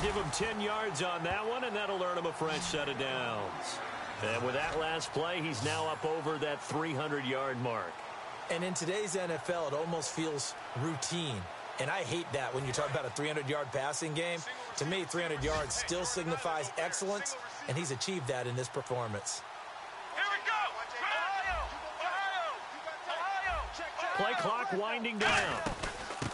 Give him 10 yards on that one, and that'll earn him a fresh set of downs. And with that last play, he's now up over that 300-yard mark. And in today's NFL, it almost feels routine. And I hate that when you talk about a 300-yard passing game. To me, 300 yards still signifies excellence, and he's achieved that in this performance. Play clock winding down.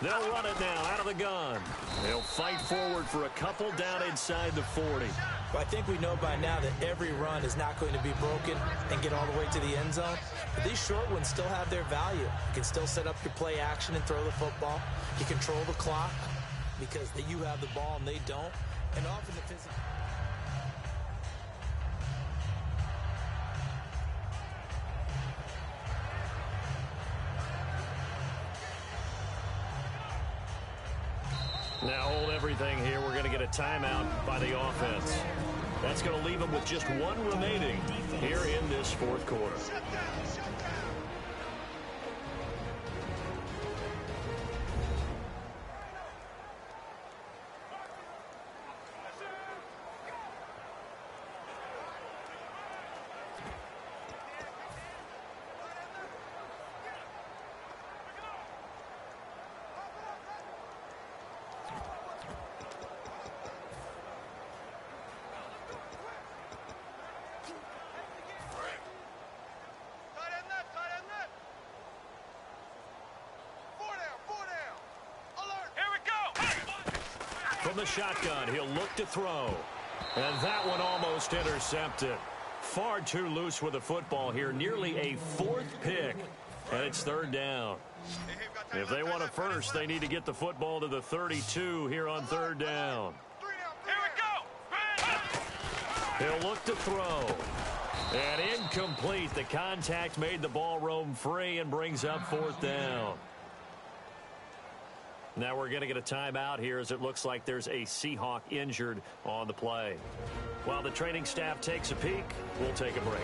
They'll run it now out of the gun. They'll fight forward for a couple down inside the 40. Well, I think we know by now that every run is not going to be broken and get all the way to the end zone. But these short ones still have their value. You can still set up your play action and throw the football. You control the clock because you have the ball and they don't. And often the physical... Now hold everything here. We're going to get a timeout by the offense. That's going to leave them with just 1 remaining here in this 4th quarter. From the shotgun, he'll look to throw. And that one almost intercepted. Far too loose with the football here. Nearly a 4th pick And it's third down. If they want a first, they need to get the football to the 32 here on third down. Here we go. He'll look to throw. And incomplete. The contact made the ball roam free and brings up fourth down. Now we're going to get a timeout here as it looks like there's a Seahawk injured on the play. While the training staff takes a peek, we'll take a break.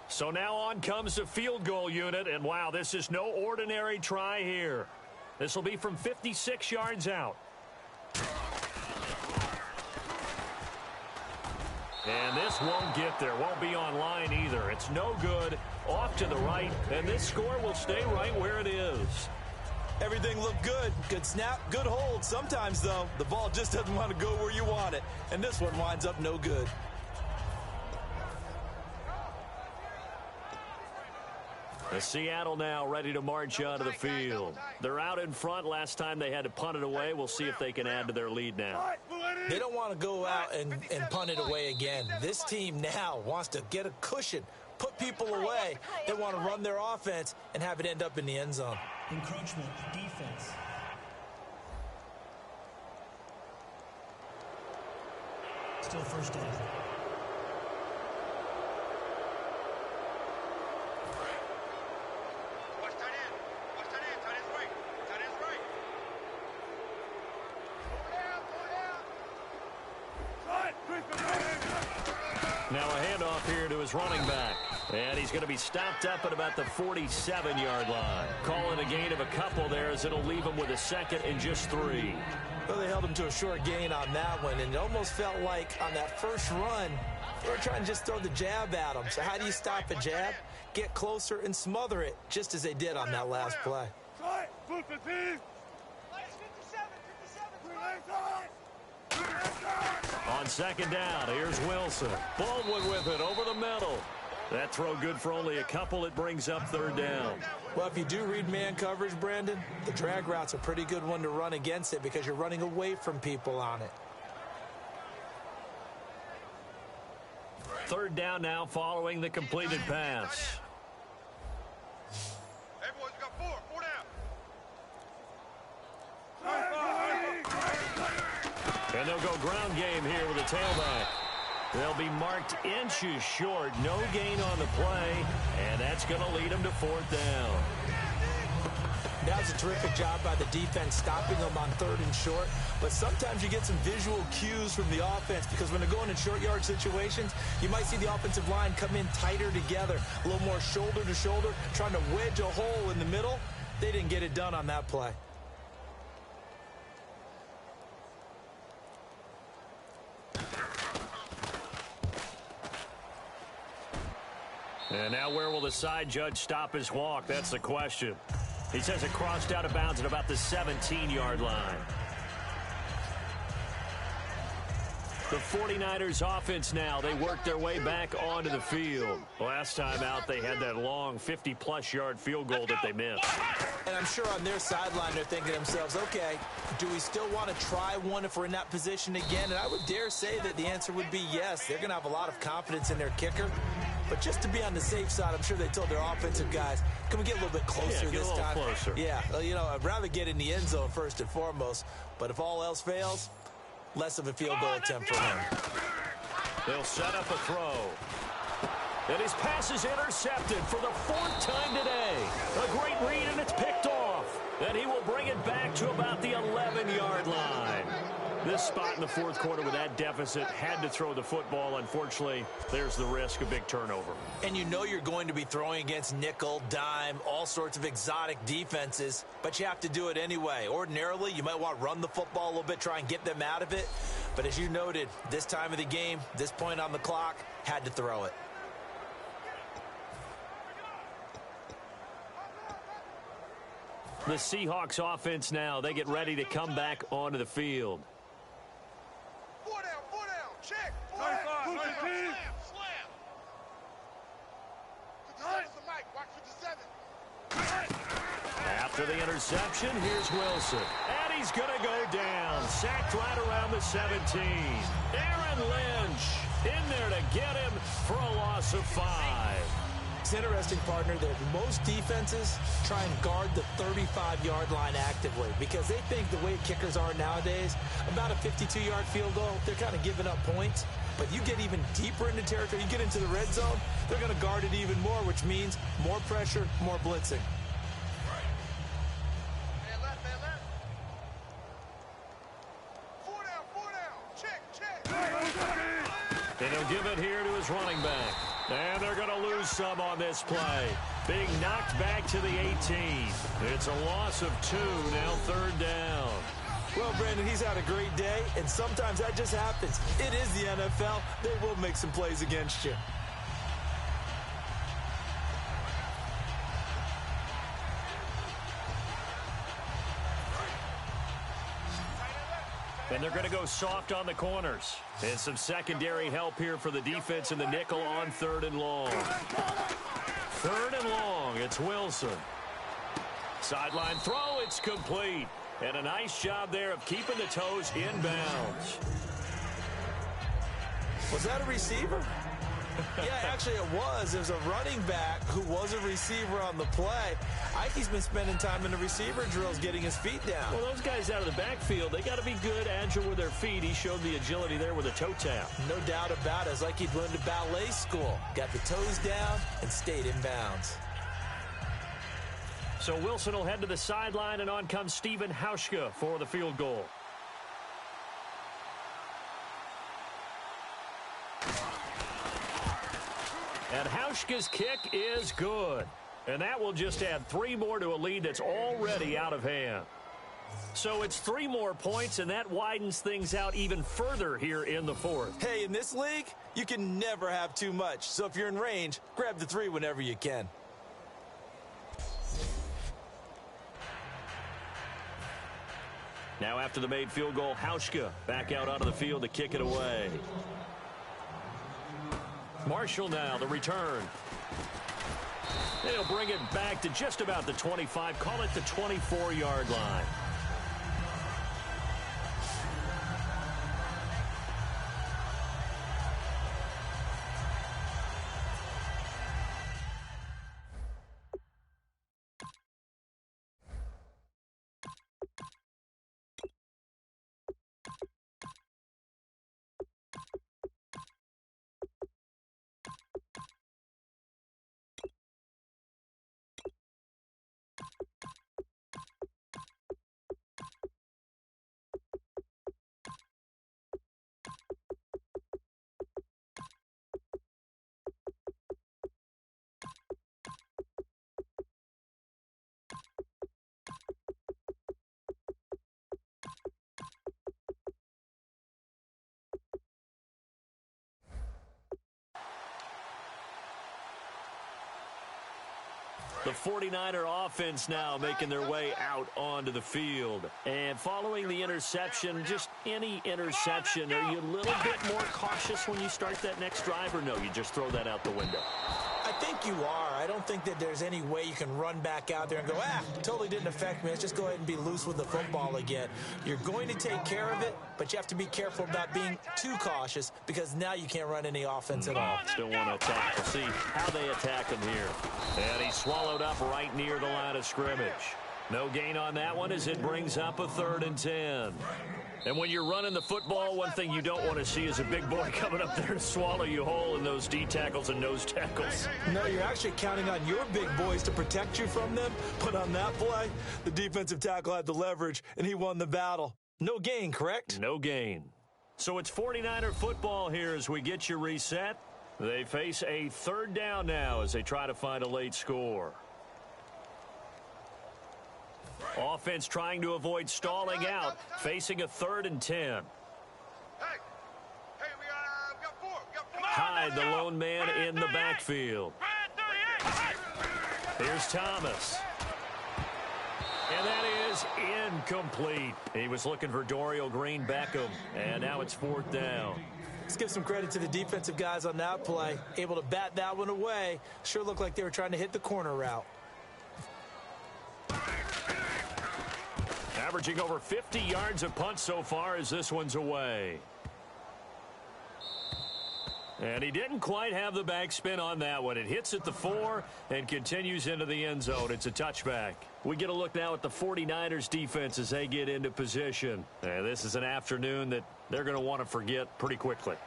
So now on comes the field goal unit, and wow, this is no ordinary try here. This will be from 56 yards out. And this won't get there, won't be on line either. It's no good, off to the right, and this score will stay right where it is. Everything looked good. Good snap, good hold. Sometimes, though, the ball just doesn't want to go where you want it, and this one winds up no good. Seattle now ready to march out of the field. They're out in front. Last time they had to punt it away. We'll see if they can add to their lead now. They don't want to go out and punt it away again. This team now wants to get a cushion, put people away. They want to run their offense and have it end up in the end zone. Encroachment, defense. Still first down. Now a handoff here to his running back. And he's going to be stopped up at about the 47-yard line. Calling a gain of a couple there as it'll leave him with a second and just 3. Well, they held him to a short gain on that one, and it almost felt like on that first run, they were trying to just throw the jab at him. So how do you stop a jab? Get closer and smother it, just as they did on that last play. On second down, here's Wilson. Baldwin with it over the middle. That throw good for only a couple. It brings up third down. Well, if you do read man coverage, Brandon, the drag route's a pretty good one to run against it because you're running away from people on it. Third down now following the completed pass. Everyone's got 4 down. And they'll go ground game here with a tailback. They'll be marked inches short. No gain on the play, and that's going to lead them to fourth down. That was a terrific job by the defense stopping them on third and short. But sometimes you get some visual cues from the offense because when they're going in short yard situations, you might see the offensive line come in tighter together, a little more shoulder to shoulder, trying to wedge a hole in the middle. They didn't get it done on that play. And now where will the side judge stop his walk? That's the question. He says it crossed out of bounds at about the 17-yard line. The 49ers offense now, they work their way back onto the field. Last time out, they had that long 50-plus yard field goal that they missed. And I'm sure on their sideline, they're thinking to themselves, okay, do we still want to try one if we're in that position again? And I would dare say that the answer would be yes. They're going to have a lot of confidence in their kicker. But just to be on the safe side, I'm sure they told their offensive guys, can we get a little bit closer this time? Closer. Yeah, well, you know, I'd rather get in the end zone first and foremost. But if all else fails, less of a field goal attempt for him. They'll set up a throw. And his pass is intercepted for the 4th time today. A great read, and it's picked off. And he will bring it back to about the 11-yard line. This spot in the 4th quarter with that deficit had to throw the football. Unfortunately, there's the risk of big turnover. And you know you're going to be throwing against nickel, dime, all sorts of exotic defenses, but you have to do it anyway. Ordinarily, you might want to run the football a little bit, try and get them out of it. But as you noted, this time of the game, this point on the clock, had to throw it. The Seahawks offense now, they get ready to come back onto the field. 4 down, check. 25, slam. After the interception, here's Wilson. And he's going to go down. Sacked right around the 17. Aaron Lynch in there to get him for a loss of 5. It's interesting, partner, that most defenses try and guard the 35-yard line actively because they think the way kickers are nowadays, about a 52-yard field goal, they're kind of giving up points. But you get even deeper into territory, you get into the red zone, they're going to guard it even more, which means more pressure, more blitzing. Man left, man left. 4 down, 4 down. Check. And he'll give it here to his running back. And they're going to lose some on this play. Being knocked back to the 18. It's a loss of 2, now 3rd down. Well, Brandon, he's had a great day, and sometimes that just happens. It is the NFL. They will make some plays against you. And they're going to go soft on the corners. And some secondary help here for the defense in the nickel on 3rd and long. 3rd and long, it's Wilson. Sideline throw, it's complete. And a nice job there of keeping the toes inbounds. Was that a receiver? Yeah, actually it was. It was a running back who was a receiver on the play. Ike's been spending time in the receiver drills getting his feet down. Well, those guys out of the backfield, they got to be good, agile with their feet. He showed the agility there with a toe tap. No doubt about it. It's like he'd learned to ballet school. Got the toes down and stayed in bounds. So Wilson will head to the sideline, and on comes Stephen Hauschka for the field goal. And Hauschka's kick is good. And that will just add 3 more to a lead that's already out of hand. So it's 3 more points, and that widens things out even further here in the 4th. Hey, in this league, you can never have too much. So if you're in range, grab the 3 whenever you can. Now after the made field goal, Hauschka back out onto the field to kick it away. Marshall now, the return. They'll bring it back to just about the 25, call it the 24-yard line. The 49er offense now making their way out onto the field. And following the interception, just any interception, are you a little bit more cautious when you start that next drive, or no, you just throw that out the window? I think you are. I don't think that there's any way you can run back out there and go, totally didn't affect me. Let's just go ahead and be loose with the football again. You're going to take care of it, but you have to be careful about being too cautious because now you can't run any offense at all. Still want to attack. We'll see how they attack him here. And he's swallowed up right near the line of scrimmage. No gain on that one as it brings up a 3rd and 10. And when you're running the football, one thing you don't want to see is a big boy coming up there to swallow you whole in those D tackles and nose tackles. No, you're actually counting on your big boys to protect you from them. But on that play, the defensive tackle had the leverage, and he won the battle. No gain, correct? No gain. So it's 49er football here as we get you reset. They face a 3rd down now as they try to find a late score. Offense trying to avoid stalling out, facing a 3rd and 10. Hey, we got 4. Hyde, the lone man in the backfield. Here's Thomas. And that is incomplete. He was looking for Dorial Green Beckham, and now it's 4th down. Let's give some credit to the defensive guys on that play. Able to bat that one away. Sure looked like they were trying to hit the corner route. Averaging over 50 yards a punt so far as this one's away. And he didn't quite have the backspin on that one. It hits at the 4 and continues into the end zone. It's a touchback. We get a look now at the 49ers defense as they get into position. And this is an afternoon that they're going to want to forget pretty quickly.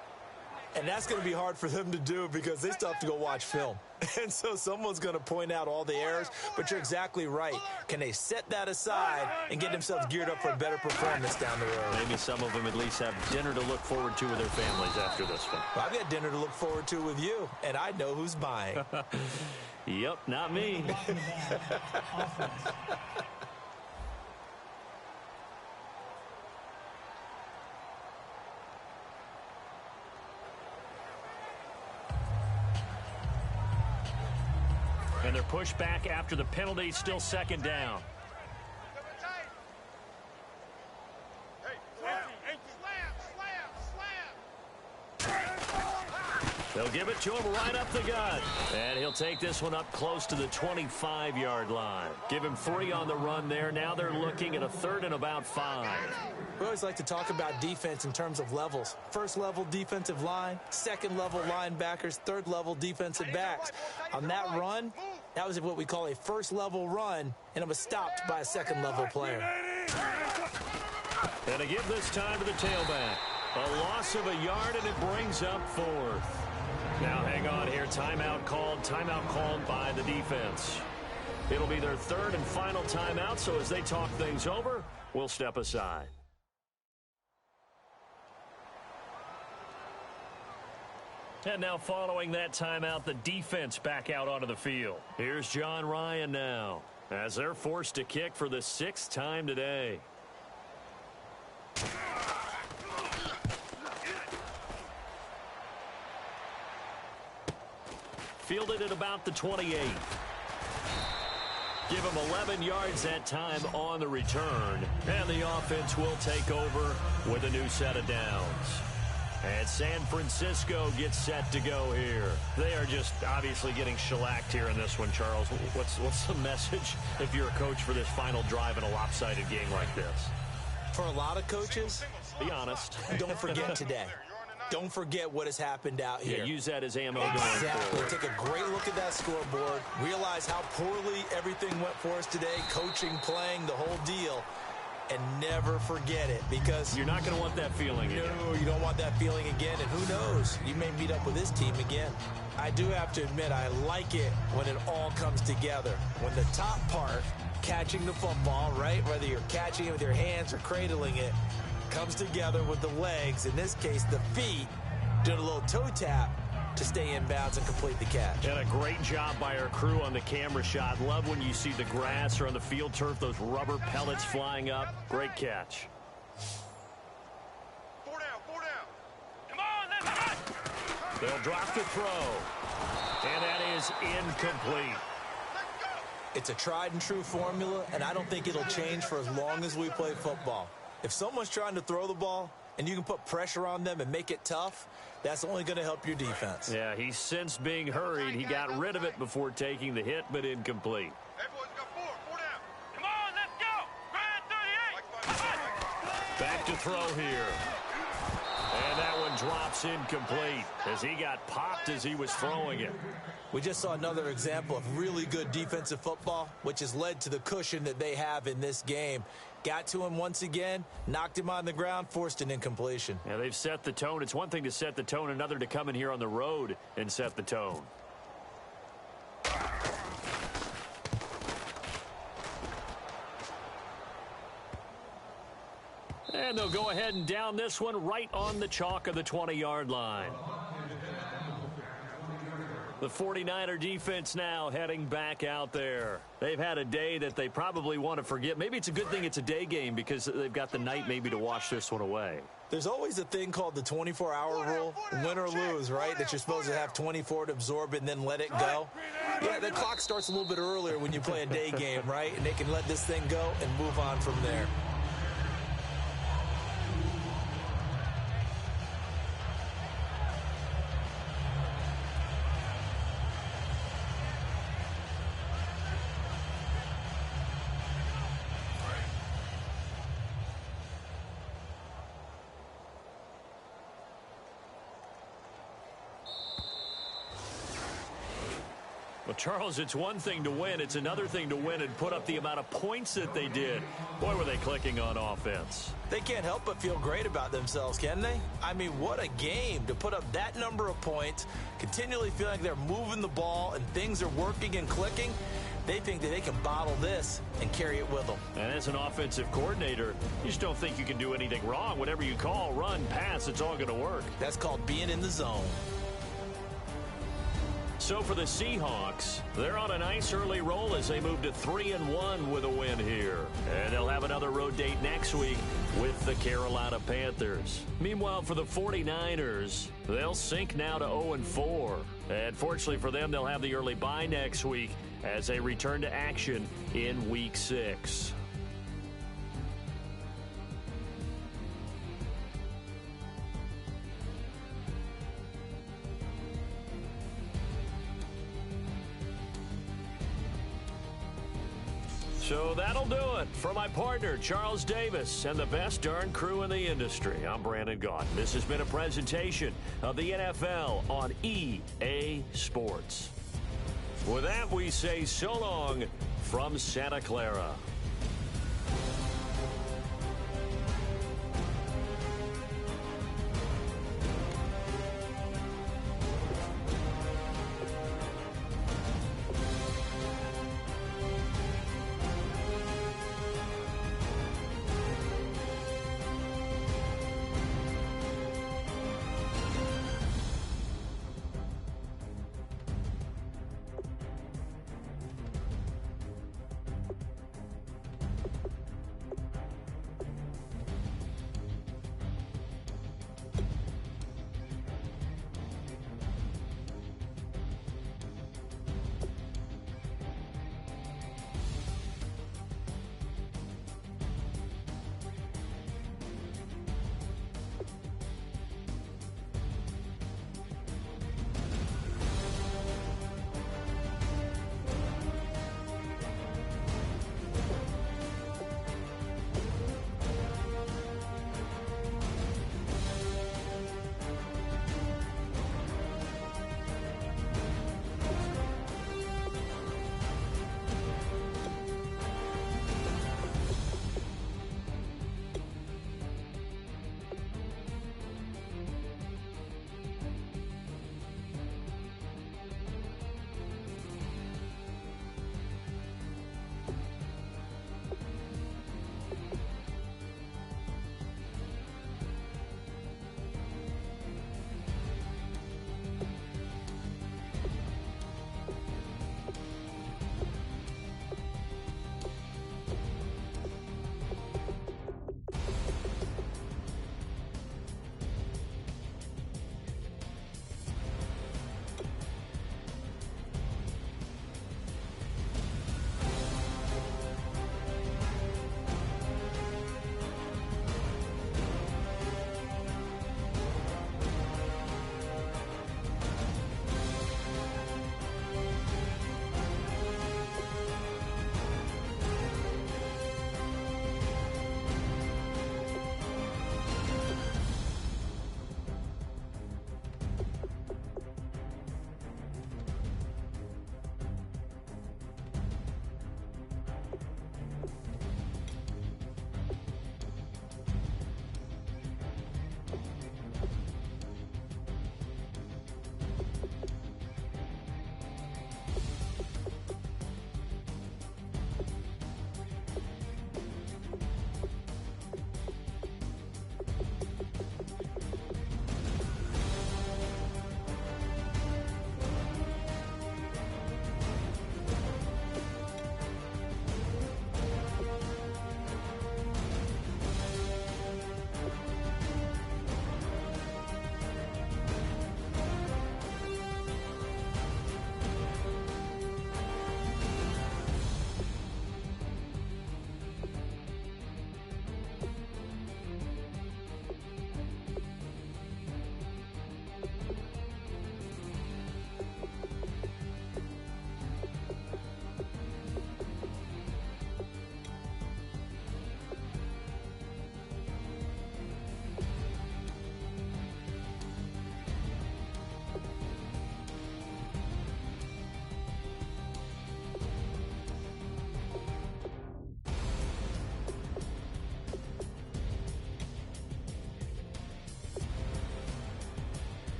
And that's going to be hard for them to do because they still have to go watch film. And so someone's going to point out all the errors, but you're exactly right. Can they set that aside and get themselves geared up for a better performance down the road? Maybe some of them at least have dinner to look forward to with their families after this one. Well, I've got dinner to look forward to with you, and I know who's buying. Yep, not me. And they're pushed back after the penalty, still second down. They'll give it to him right up the gut. And he'll take this one up close to the 25-yard line. Give him 3 on the run there. Now they're looking at a 3rd and about 5. We always like to talk about defense in terms of levels. First level defensive line, second level linebackers, third level defensive backs. On that run, that was what we call a first level run, and it was stopped by a second level player. And to give this time to the tailback. A loss of a yard, and it brings up 4th. Now hang on here. Timeout called by the defense. It'll be their 3rd and final timeout, so as they talk things over, we'll step aside. And now following that timeout, the defense back out onto the field. Here's John Ryan now as they're forced to kick for the 6th time today. Fielded at about the 28. Give him 11 yards that time on the return. And the offense will take over with a new set of downs. And San Francisco gets set to go here. They are just obviously getting shellacked here in this one, Charles. What's the message if you're a coach for this final drive in a lopsided game like this? For a lot of coaches, be honest. Don't forget today. Don't forget what has happened out here. Yeah, use that as ammo going Exactly. forward. Take a great look at that scoreboard. Realize how poorly everything went for us today. Coaching, playing, the whole deal. And never forget it, because you're not going to want that feeling again. No, you don't want that feeling again. And who knows? You may meet up with this team again. I do have to admit, I like it when it all comes together. When the top part, catching the football, right, whether you're catching it with your hands or cradling it, comes together with the legs, in this case the feet, doing a little toe tap to stay in bounds and complete the catch. And a great job by our crew on the camera shot. Love when you see the grass or on the field turf, those rubber pellets flying up. Great catch. 4 down. Come on, let's go. They'll drop the throw. And that is incomplete. It's a tried and true formula, and I don't think it'll change for as long as we play football. If someone's trying to throw the ball and you can put pressure on them and make it tough, that's only going to help your defense. Yeah, he's since being hurried. He got rid of it before taking the hit, but incomplete. Hey, boys, got 4 down. Come on, let's go. Grind 38. Back to throw here. And that one drops incomplete as he got popped as he was throwing it. We just saw another example of really good defensive football, which has led to the cushion that they have in this game. Got to him once again, knocked him on the ground, forced an incompletion. Yeah, they've set the tone. It's one thing to set the tone, another to come in here on the road and set the tone. And they'll go ahead and down this one right on the chalk of the 20-yard line. The 49er defense now heading back out there. They've had a day that they probably want to forget. Maybe it's a good thing it's a day game because they've got the night maybe to wash this one away. There's always a thing called the 24-hour rule, win or lose, right? That you're supposed to have 24 to absorb it and then let it go. Yeah, the clock starts a little bit earlier when you play a day game, right? And they can let this thing go and move on from there. Well, Charles, it's one thing to win. It's another thing to win and put up the amount of points that they did. Boy, were they clicking on offense. They can't help but feel great about themselves, can they? I mean, what a game to put up that number of points, continually feeling like they're moving the ball and things are working and clicking. They think that they can bottle this and carry it with them. And as an offensive coordinator, you just don't think you can do anything wrong. Whatever you call, run, pass, it's all going to work. That's called being in the zone. So for the Seahawks, they're on a nice early roll as they move to 3-1 with a win here. And they'll have another road date next week with the Carolina Panthers. Meanwhile, for the 49ers, they'll sink now to 0-4. And fortunately for them, they'll have the early bye next week as they return to action in Week 6. So that'll do it. For my partner, Charles Davis, and the best darn crew in the industry, I'm Brandon Gaudin. This has been a presentation of the NFL on EA Sports. With that, we say so long from Santa Clara.